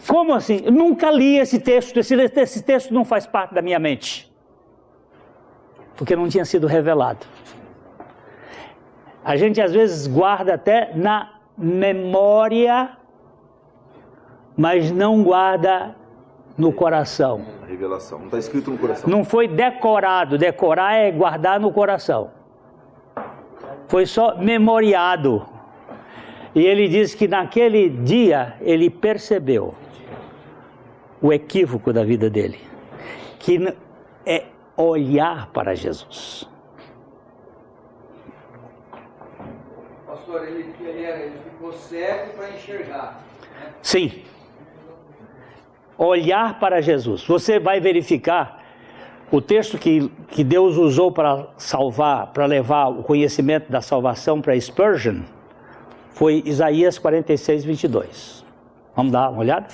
Como assim? Eu nunca li esse texto, esse texto não faz parte da minha mente. Porque não tinha sido revelado. A gente às vezes guarda até na memória, mas não guarda no coração. A revelação, não está escrito no coração. Não foi decorado, decorar é guardar no coração. Foi só memoriado. E ele diz que naquele dia ele percebeu o equívoco da vida dele, que é olhar para Jesus. Pastor, ele ficou cego para enxergar. Né? Sim. Olhar para Jesus. Você vai verificar o texto que Deus usou para salvar, para levar o conhecimento da salvação para Spurgeon, foi Isaías 46, 22. Vamos dar uma olhada?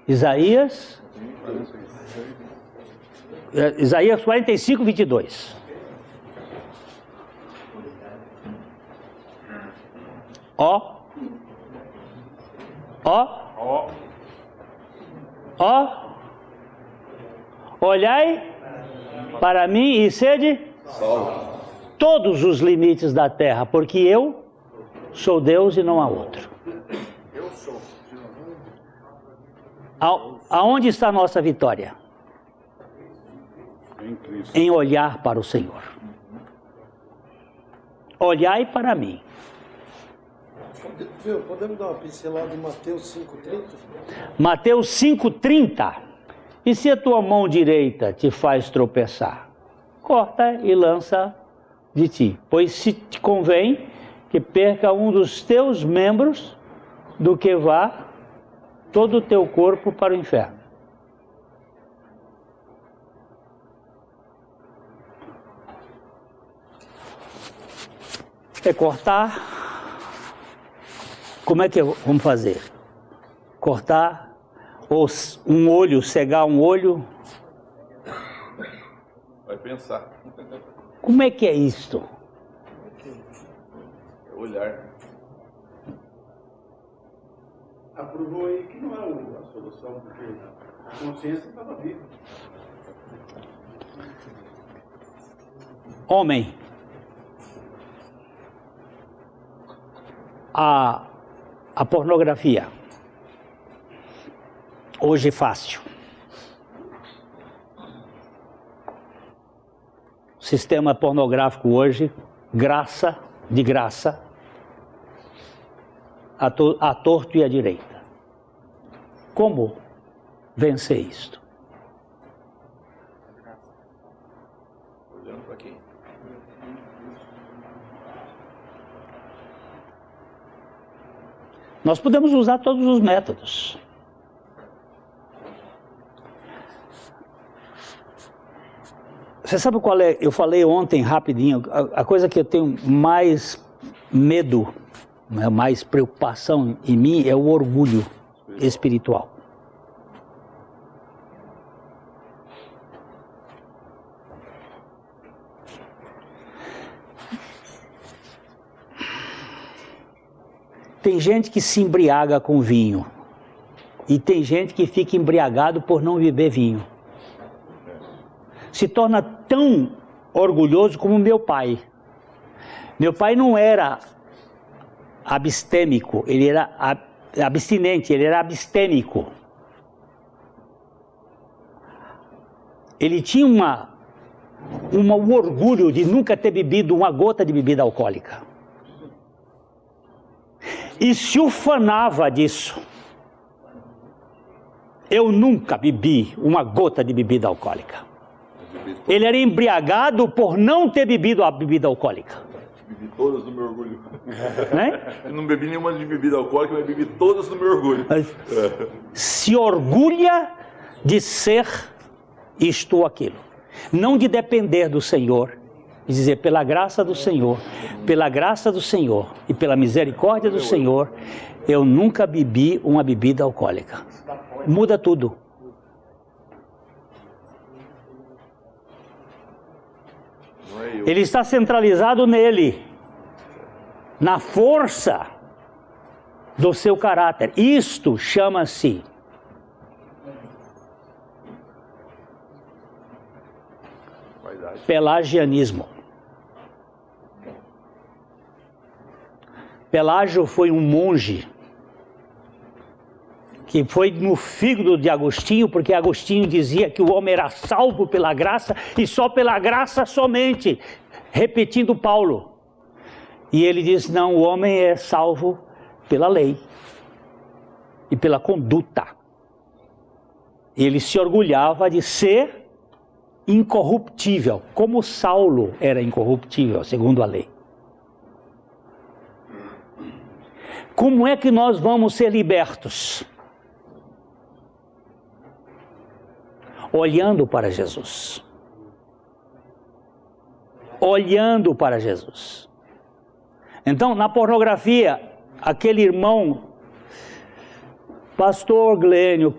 Isaías 45, 22. Olhai para mim e sede todos os limites da terra, porque eu sou Deus e não há outro. Eu sou. Aonde está a nossa vitória? Em Cristo. Em olhar para o Senhor. Olhai para mim. Podemos dar uma pincelada em Mateus 5,30? Mateus 5,30. E se a tua mão direita te faz tropeçar, corta e lança de ti. Pois se te convém que perca um dos teus membros, do que vá todo o teu corpo para o inferno. É cortar. Como é que vamos fazer? Cortar, ou um olho, cegar um olho. pensar. Como é que é isto? É olhar. Aprovou aí que não é a solução, porque a consciência estava viva. Homem, a pornografia, hoje é fácil. O sistema pornográfico hoje, de graça, a torto e a direita. Como vencer isto? Olhando para quem? Nós podemos usar todos os métodos. Você sabe qual é? Eu falei ontem rapidinho, a coisa que eu tenho mais medo, mais preocupação em mim é o orgulho espiritual. Tem gente que se embriaga com vinho e tem gente que fica embriagado por não beber vinho. Se torna tão orgulhoso como meu pai. Meu pai não era abstêmico, ele era abstinente, ele era abstêmico. Ele tinha um orgulho de nunca ter bebido uma gota de bebida alcoólica. E se ufanava disso. Eu nunca bebi uma gota de bebida alcoólica. Ele era embriagado por não ter bebido a bebida alcoólica. Bebi todas no meu orgulho. Né? Eu não bebi nenhuma de bebida alcoólica, mas bebi todas no meu orgulho. Se orgulha de ser isto ou aquilo. Não de depender do Senhor. E dizer, pela graça do Senhor e pela misericórdia do Senhor, eu nunca bebi uma bebida alcoólica. Muda tudo. Ele está centralizado nele, na força do seu caráter. Isto chama-se pelagianismo. Pelágio foi um monge que foi no fígado de Agostinho, porque Agostinho dizia que o homem era salvo pela graça e só pela graça somente, repetindo Paulo. E ele diz, não, o homem é salvo pela lei e pela conduta. Ele se orgulhava de ser incorruptível, como Saulo era incorruptível, segundo a lei. Como é que nós vamos ser libertos? Olhando para Jesus. Olhando para Jesus. Então, na pornografia, aquele irmão, pastor Glênio,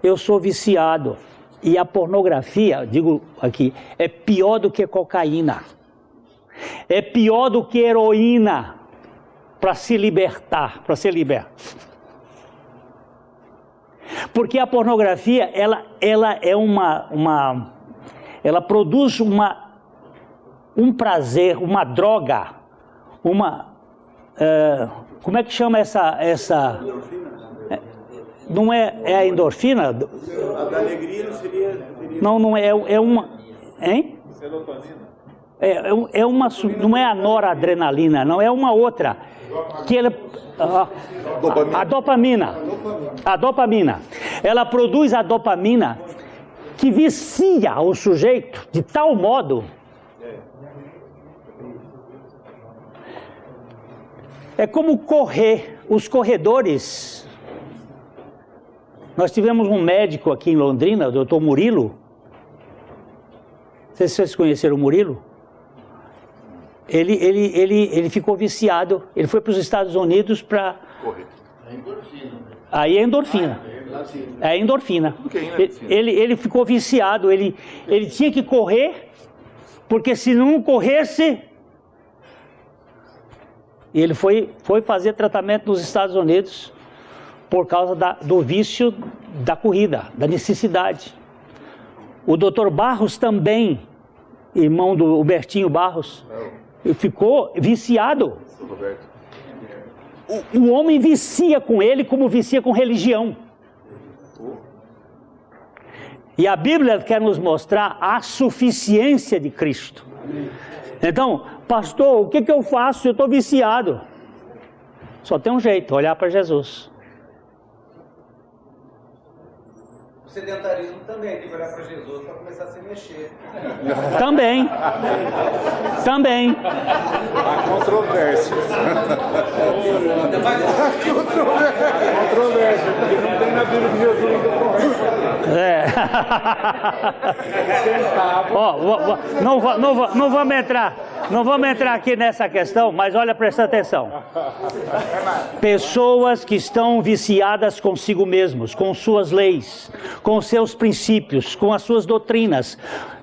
eu sou viciado. E a pornografia, digo aqui, é pior do que cocaína. É pior do que heroína. Para se libertar, para ser liberto. Porque a pornografia, ela é ela produz um prazer, uma droga, como é que chama essa não é a endorfina? A da alegria não seria... Não é uma... Hein? Não é a noradrenalina, não, é uma outra. Que a dopamina. Ela produz a dopamina que vicia o sujeito de tal modo. É como correr, os corredores. Nós tivemos um médico aqui em Londrina, o Dr. Murilo. Vocês conheceram o Murilo? Ele ficou viciado, ele foi para os Estados Unidos para... Correr. Aí é endorfina. É endorfina. Ele ficou viciado, ele tinha que correr, porque se não corresse... Ele foi fazer tratamento nos Estados Unidos por causa do vício da corrida, da necessidade. O Dr. Barros também, irmão do Hubertinho Barros, ficou viciado. O homem vicia com ele como vicia com religião. E a Bíblia quer nos mostrar a suficiência de Cristo. Então, pastor, o que eu faço? Eu estou viciado. Só tem um jeito, olhar para Jesus. O sedentarismo também tem que olhar para Jesus para começar a se mexer. Também. Há controvérsias. Controvérsia, porque não tem na Bíblia de Jesus ainda correto. Não vamos entrar aqui nessa questão, mas olha, presta atenção. Pessoas que estão viciadas consigo mesmos, com suas leis, com seus princípios, com as suas doutrinas,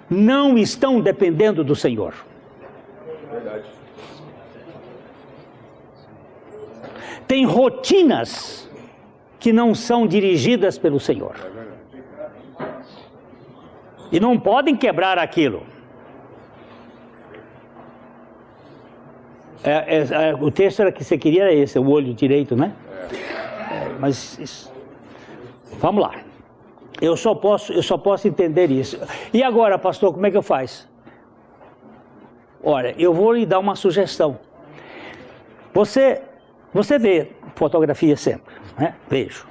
não estão dependendo do Senhor. Verdade. Tem rotinas que não são dirigidas pelo Senhor. E não podem quebrar aquilo. O texto era que você queria era esse, o olho direito, né? Mas isso, vamos lá. Eu só posso entender isso. E agora, pastor, como é que eu faço? Olha, eu vou lhe dar uma sugestão. Você vê fotografia sempre, né? Vejo.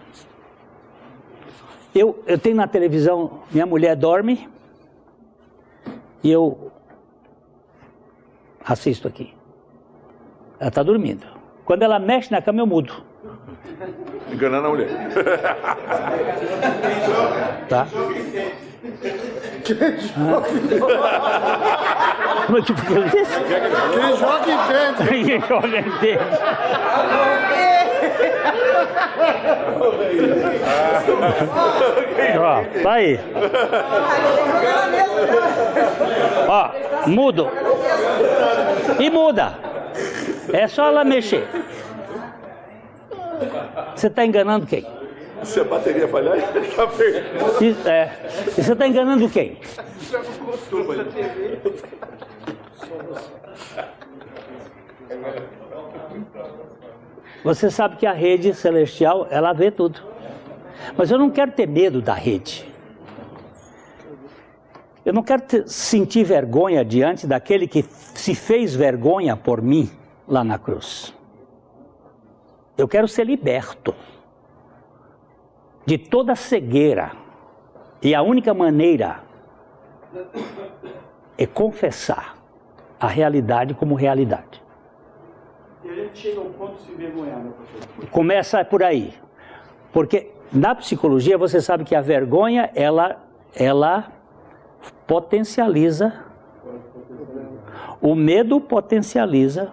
Eu tenho na televisão, minha mulher dorme e eu assisto aqui. Ela está dormindo. Quando ela mexe na cama, eu mudo. Enganando a mulher. Tá? Como é que eu disse? Quem joga entende. Quem joga entende. Ó, tá aí. Ó, mudo. E muda. É só ela mexer. Você está enganando quem? Se a bateria falhar, ele está perdido. E você está enganando quem? Você sabe que a rede celestial, ela vê tudo. Mas eu não quero ter medo da rede. Eu não quero sentir vergonha diante daquele que se fez vergonha por mim lá na cruz. Eu quero ser liberto de toda cegueira. E a única maneira é confessar a realidade como realidade. E a gente chega a um ponto de se envergonhar, né, pastor? Começa por aí. Porque na psicologia você sabe que a vergonha, ela potencializa, o medo potencializa,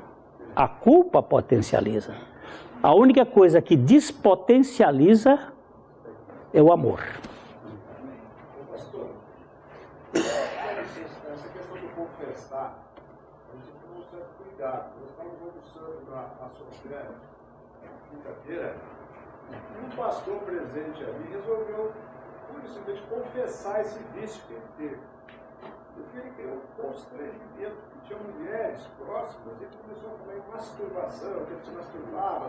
a culpa potencializa. A única coisa que despotencializa é o amor. Pastor, essa questão de confessar, a gente tem um certo cuidado. Nós estamos almoçando na Sofrênia, quinta-feira, e um pastor presente ali resolveu, simplesmente, confessar esse vício que ele teve. Porque ele criou um constrangimento, que tinha mulheres próximas, e ele começou a falar em masturbação, que ele se masturbava,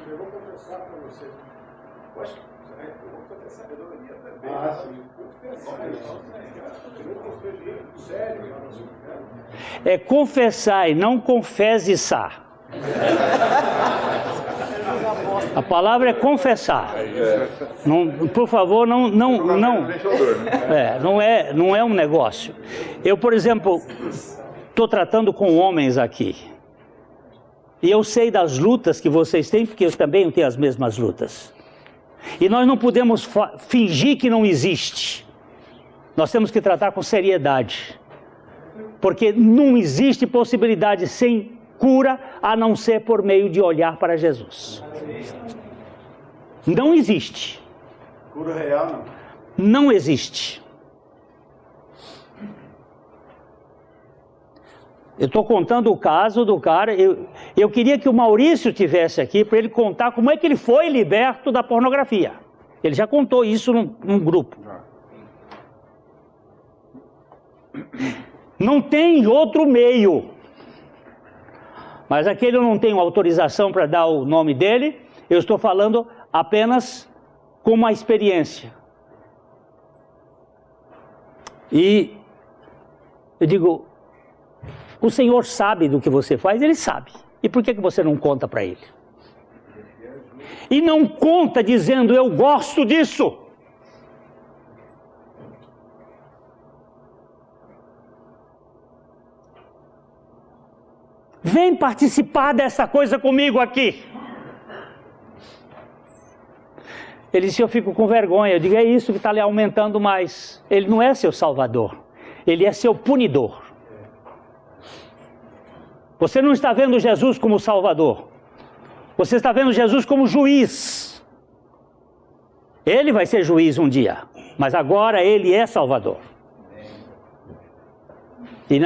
eu vou confessar para você. Eu acho que eu vou fazer sabedoria também. Sim. Confessar isso. Criou um constrangimento sério. É confessar e não confesar. A palavra é confessar. Não, por favor, não é um negócio. Eu, por exemplo, estou tratando com homens aqui. E eu sei das lutas que vocês têm, porque eu também tenho as mesmas lutas. E nós não podemos fingir que não existe. Nós temos que tratar com seriedade. Porque não existe possibilidade sem cura, a não ser por meio de olhar para Jesus. Não existe. Cura real, não. Não existe. Eu estou contando o caso do cara. Eu queria que o Maurício tivesse aqui para ele contar como é que ele foi liberto da pornografia. Ele já contou isso num grupo. Não tem outro meio. Mas aquele eu não tenho autorização para dar o nome dele. Eu estou falando apenas com uma experiência. E eu digo, o Senhor sabe do que você faz, Ele sabe. E por que você não conta para Ele? E não conta dizendo, eu gosto disso. Vem participar dessa coisa comigo aqui. Ele disse, eu fico com vergonha. Eu digo, é isso que está lhe aumentando mais. Ele não é seu salvador. Ele é seu punidor. Você não está vendo Jesus como salvador. Você está vendo Jesus como juiz. Ele vai ser juiz um dia. Mas agora ele é salvador. E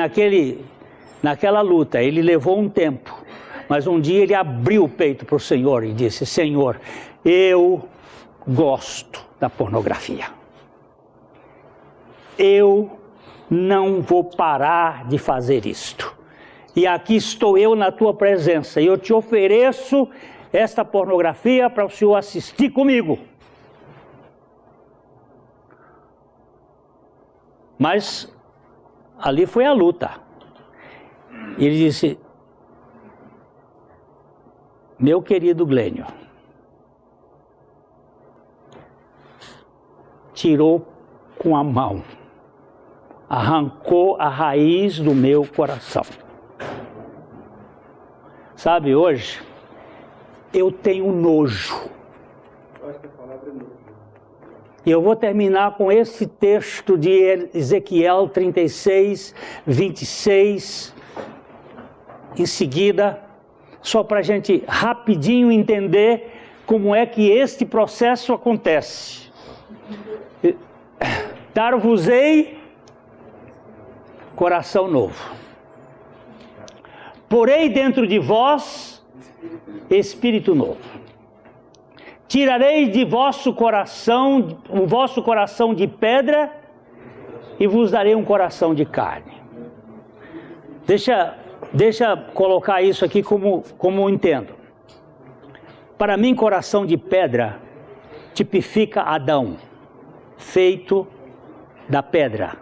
naquela luta, ele levou um tempo. Mas um dia ele abriu o peito para o Senhor e disse, Senhor, eu gosto da pornografia. Eu não vou parar de fazer isto. E aqui estou eu na tua presença. E eu te ofereço esta pornografia para o Senhor assistir comigo. Mas ali foi a luta. Ele disse, meu querido Glênio, tirou com a mão, arrancou a raiz do meu coração. Sabe, hoje, eu tenho nojo. E eu vou terminar com esse texto de Ezequiel 36, 26, em seguida, só para a gente rapidinho entender como é que este processo acontece. Dar-vos-ei coração novo. Porei dentro de vós espírito novo. Tirarei de vosso coração, o vosso coração de pedra, e vos darei um coração de carne. Deixa colocar isso aqui como entendo. Para mim, coração de pedra tipifica Adão, feito da pedra,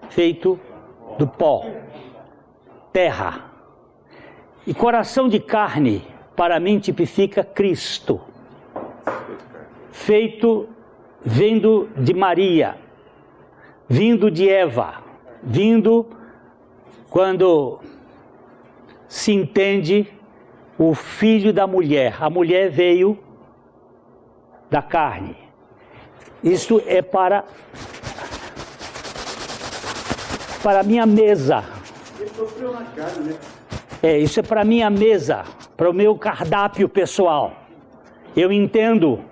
feito do pó, terra. E coração de carne, para mim, tipifica Cristo, vindo de Maria, vindo de Eva, vindo quando se entende o filho da mulher. A mulher veio da carne. Isso é para a minha mesa. Ele sofreu na carne, né? Isso é para a minha mesa, para o meu cardápio pessoal. Eu entendo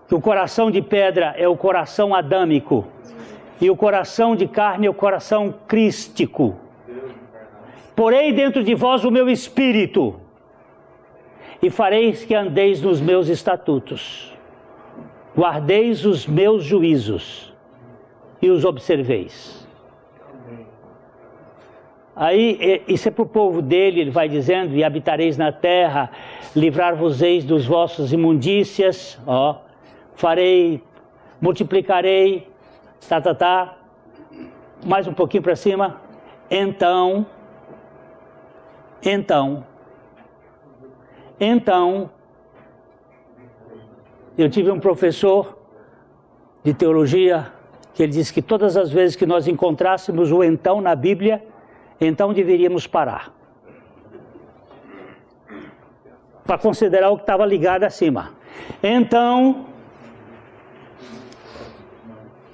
que o coração de pedra é o coração adâmico e o coração de carne é o coração crístico. Porei dentro de vós o meu espírito e fareis que andeis nos meus estatutos. Guardeis os meus juízos e os observeis. Aí, isso é para o povo dele, ele vai dizendo, e habitareis na terra, livrar-vos-eis dos vossos imundícias, farei, multiplicarei, mais um pouquinho para cima, então, eu tive um professor de teologia, que ele disse que todas as vezes que nós encontrássemos o então na Bíblia, então deveríamos parar para considerar o que estava ligado acima. Então,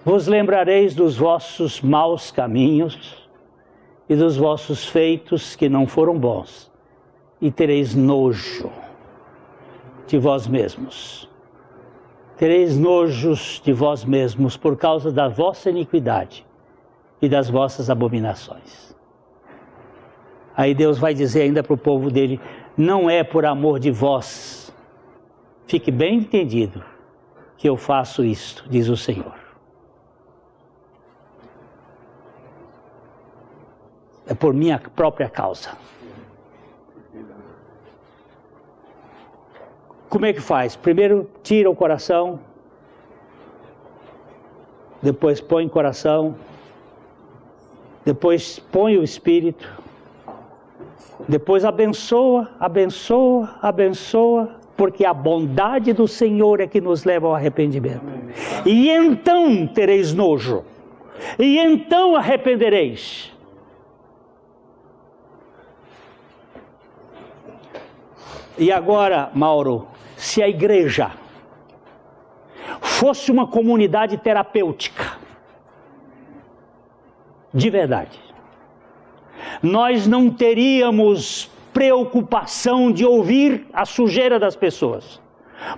vos lembrareis dos vossos maus caminhos e dos vossos feitos que não foram bons, e tereis nojo de vós mesmos. tereis nojos de vós mesmos por causa da vossa iniquidade e das vossas abominações. Aí Deus vai dizer ainda para o povo dele, não é por amor de vós, fique bem entendido, que eu faço isto, diz o Senhor. É por minha própria causa. Como é que faz? Primeiro tira o coração, depois põe o coração, depois põe o espírito, depois abençoa, abençoa, abençoa, porque a bondade do Senhor é que nos leva ao arrependimento. E então tereis nojo, e então arrependereis. E agora, Mauro, se a igreja fosse uma comunidade terapêutica, de verdade, nós não teríamos preocupação de ouvir a sujeira das pessoas,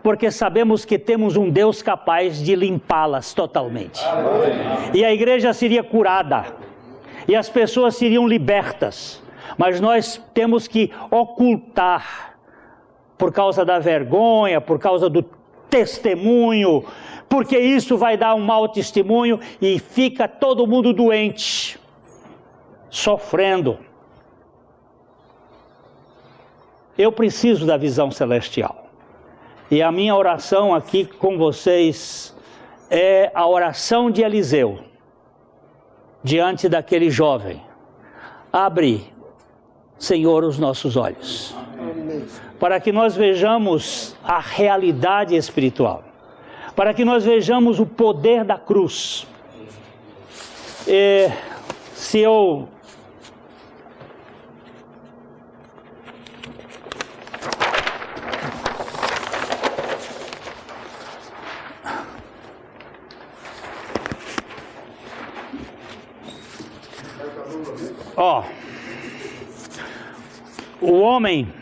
porque sabemos que temos um Deus capaz de limpá-las totalmente. E a igreja seria curada, e as pessoas seriam libertas, mas nós temos que ocultar, por causa da vergonha, por causa do testemunho, porque isso vai dar um mau testemunho e fica todo mundo doente, sofrendo. Eu preciso da visão celestial. E a minha oração aqui com vocês é a oração de Eliseu, diante daquele jovem. Abre, Senhor, os nossos olhos, para que nós vejamos a realidade espiritual, para que nós vejamos o poder da cruz. Se eu o homem,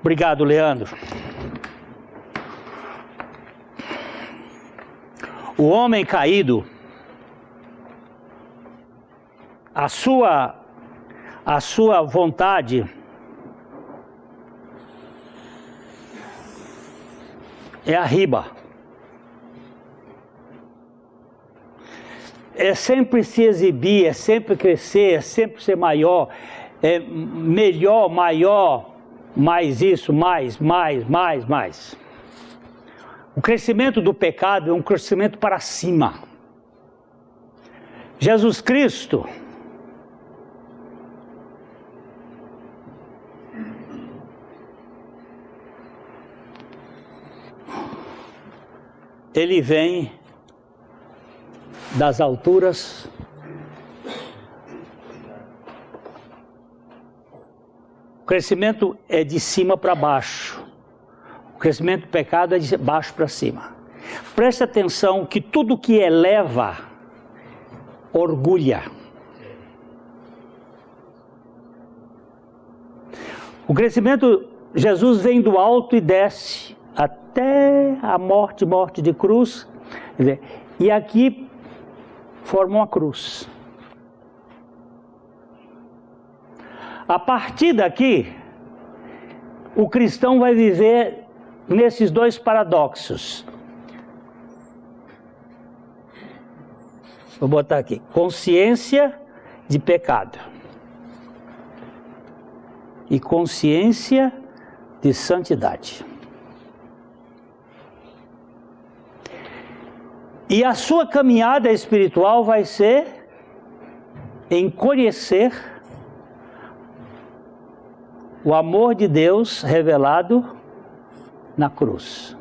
obrigado, Leandro. O homem caído, a sua vontade é a riba. É sempre se exibir, é sempre crescer, é sempre ser maior, é melhor, maior, mais isso, mais. O crescimento do pecado é um crescimento para cima. Jesus Cristo, ele vem das alturas, o crescimento é de cima para baixo, o crescimento do pecado é de baixo para cima. Preste atenção que tudo que eleva, orgulha. O crescimento, Jesus vem do alto e desce até a morte de cruz, e aqui forma uma cruz. A partir daqui, o cristão vai viver nesses dois paradoxos. Vou botar aqui, consciência de pecado e consciência de santidade. E a sua caminhada espiritual vai ser em conhecer o amor de Deus revelado na cruz.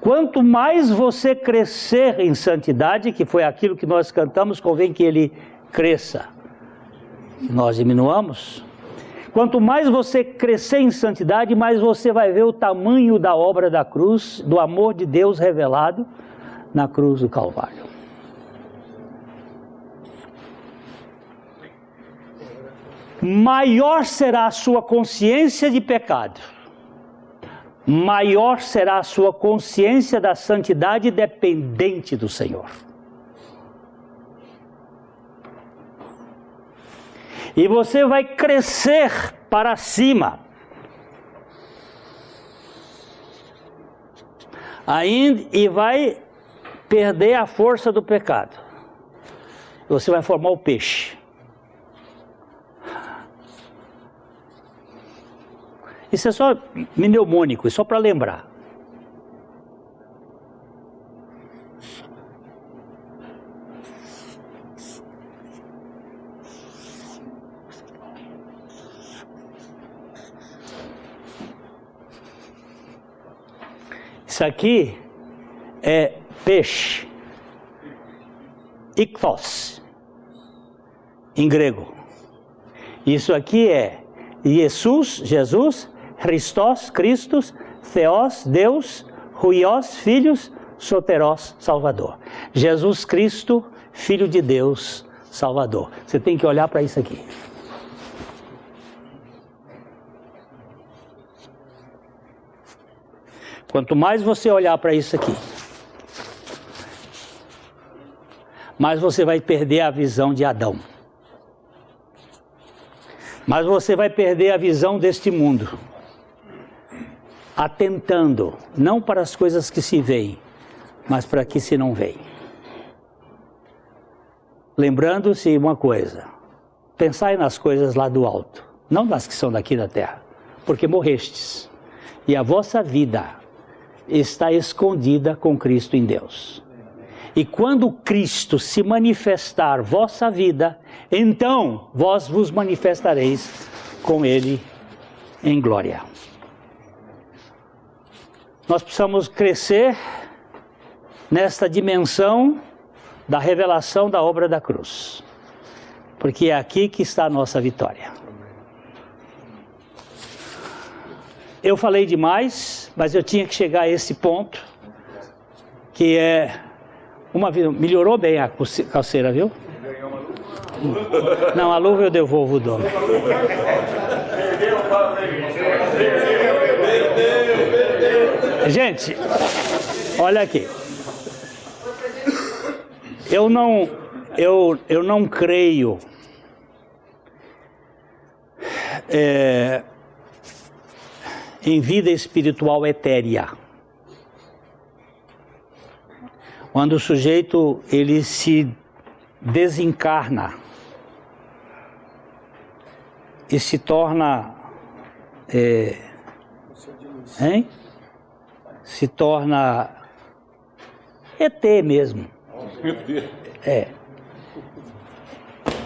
Quanto mais você crescer em santidade, que foi aquilo que nós cantamos, convém que ele cresça, nós diminuamos. Quanto mais você crescer em santidade, mais você vai ver o tamanho da obra da cruz, do amor de Deus revelado na cruz do Calvário. Maior será a sua consciência de pecado, maior será a sua consciência da santidade dependente do Senhor. E você vai crescer para cima. Ainda, e vai perder a força do pecado. Você vai formar o peixe. Isso é só mnemônico, é só para lembrar. Isso aqui é peixe, ichthos, em grego. Isso aqui é Jesus, Christos, Cristos, Theos, Deus, Huios, filhos, Soteros, Salvador. Jesus Cristo, Filho de Deus, Salvador. Você tem que olhar para isso aqui. Quanto mais você olhar para isso aqui, mais você vai perder a visão de Adão. Mas você vai perder a visão deste mundo, atentando não para as coisas que se veem, mas para que se não veem. Lembrando-se uma coisa, pensai nas coisas lá do alto, não nas que são daqui da terra, porque morrestes, e a vossa vida está escondida com Cristo em Deus. E quando Cristo se manifestar vossa vida, então vós vos manifestareis com Ele em glória. Nós precisamos crescer nesta dimensão da revelação da obra da cruz, porque é aqui que está a nossa vitória. Eu falei demais, mas eu tinha que chegar a esse ponto, que é uma vida. Melhorou bem a calceira, viu? Não, a luva eu devolvo o dono. Gente, olha aqui. Eu não creio em vida espiritual etérea. Quando o sujeito ele se desencarna e se torna se torna ET mesmo.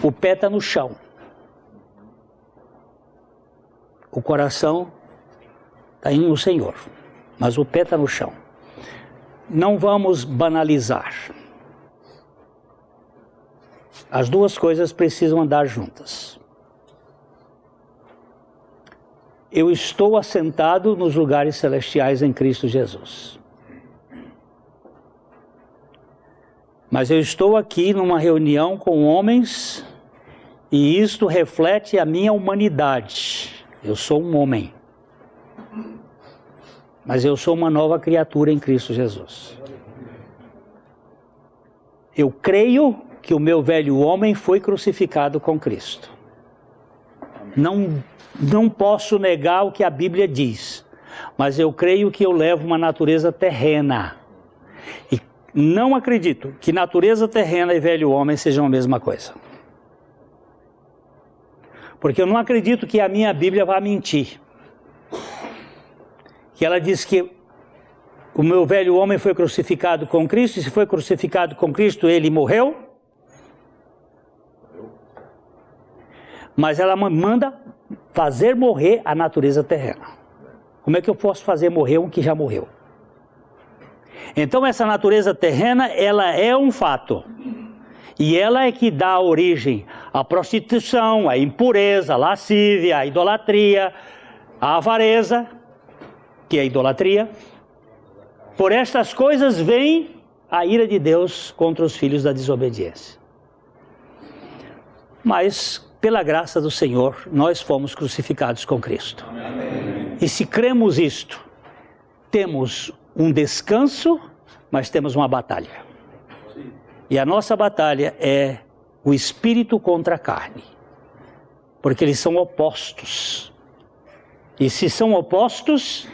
O pé está no chão, o coração está indo no Senhor, mas o pé está no chão. Não vamos banalizar. As duas coisas precisam andar juntas. Eu estou assentado nos lugares celestiais em Cristo Jesus. Mas eu estou aqui numa reunião com homens e isto reflete a minha humanidade. Eu sou um homem. Mas eu sou uma nova criatura em Cristo Jesus. Eu creio que o meu velho homem foi crucificado com Cristo. Não posso negar o que a Bíblia diz, mas eu creio que eu levo uma natureza terrena. E não acredito que natureza terrena e velho homem sejam a mesma coisa. Porque eu não acredito que a minha Bíblia vá mentir. Que ela diz que o meu velho homem foi crucificado com Cristo, e se foi crucificado com Cristo, ele morreu. Mas ela manda fazer morrer a natureza terrena. Como é que eu posso fazer morrer um que já morreu? Então essa natureza terrena, ela é um fato. E ela é que dá origem à prostituição, à impureza, à lascívia, à idolatria, à avareza, que é a idolatria. Por estas coisas vem a ira de Deus contra os filhos da desobediência. Mas, pela graça do Senhor, nós fomos crucificados com Cristo. Amém. E se cremos isto, temos um descanso, mas temos uma batalha. E a nossa batalha é o espírito contra a carne. Porque eles são opostos. E se são opostos,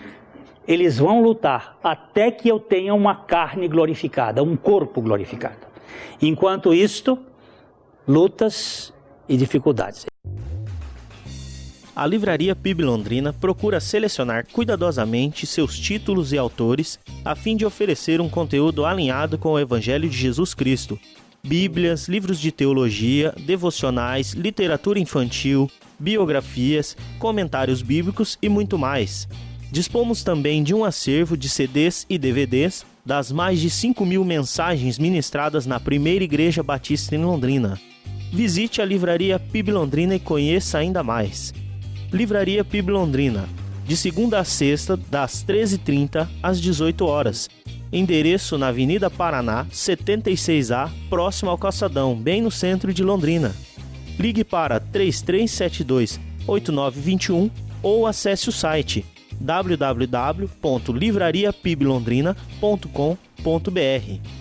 eles vão lutar até que eu tenha uma carne glorificada, um corpo glorificado. Enquanto isto, lutas e dificuldades. A Livraria PIB Londrina procura selecionar cuidadosamente seus títulos e autores a fim de oferecer um conteúdo alinhado com o Evangelho de Jesus Cristo. Bíblias, livros de teologia, devocionais, literatura infantil, biografias, comentários bíblicos e muito mais. Dispomos também de um acervo de CDs e DVDs das mais de 5.000 mensagens ministradas na Primeira Igreja Batista em Londrina. Visite a Livraria PIB Londrina e conheça ainda mais. Livraria PIB Londrina, de segunda a sexta, das 13h30 às 18 horas. Endereço na Avenida Paraná, 76A, próximo ao Calçadão, bem no centro de Londrina. Ligue para 3372-8921 ou acesse o site www.livrariapiblondrina.com.br.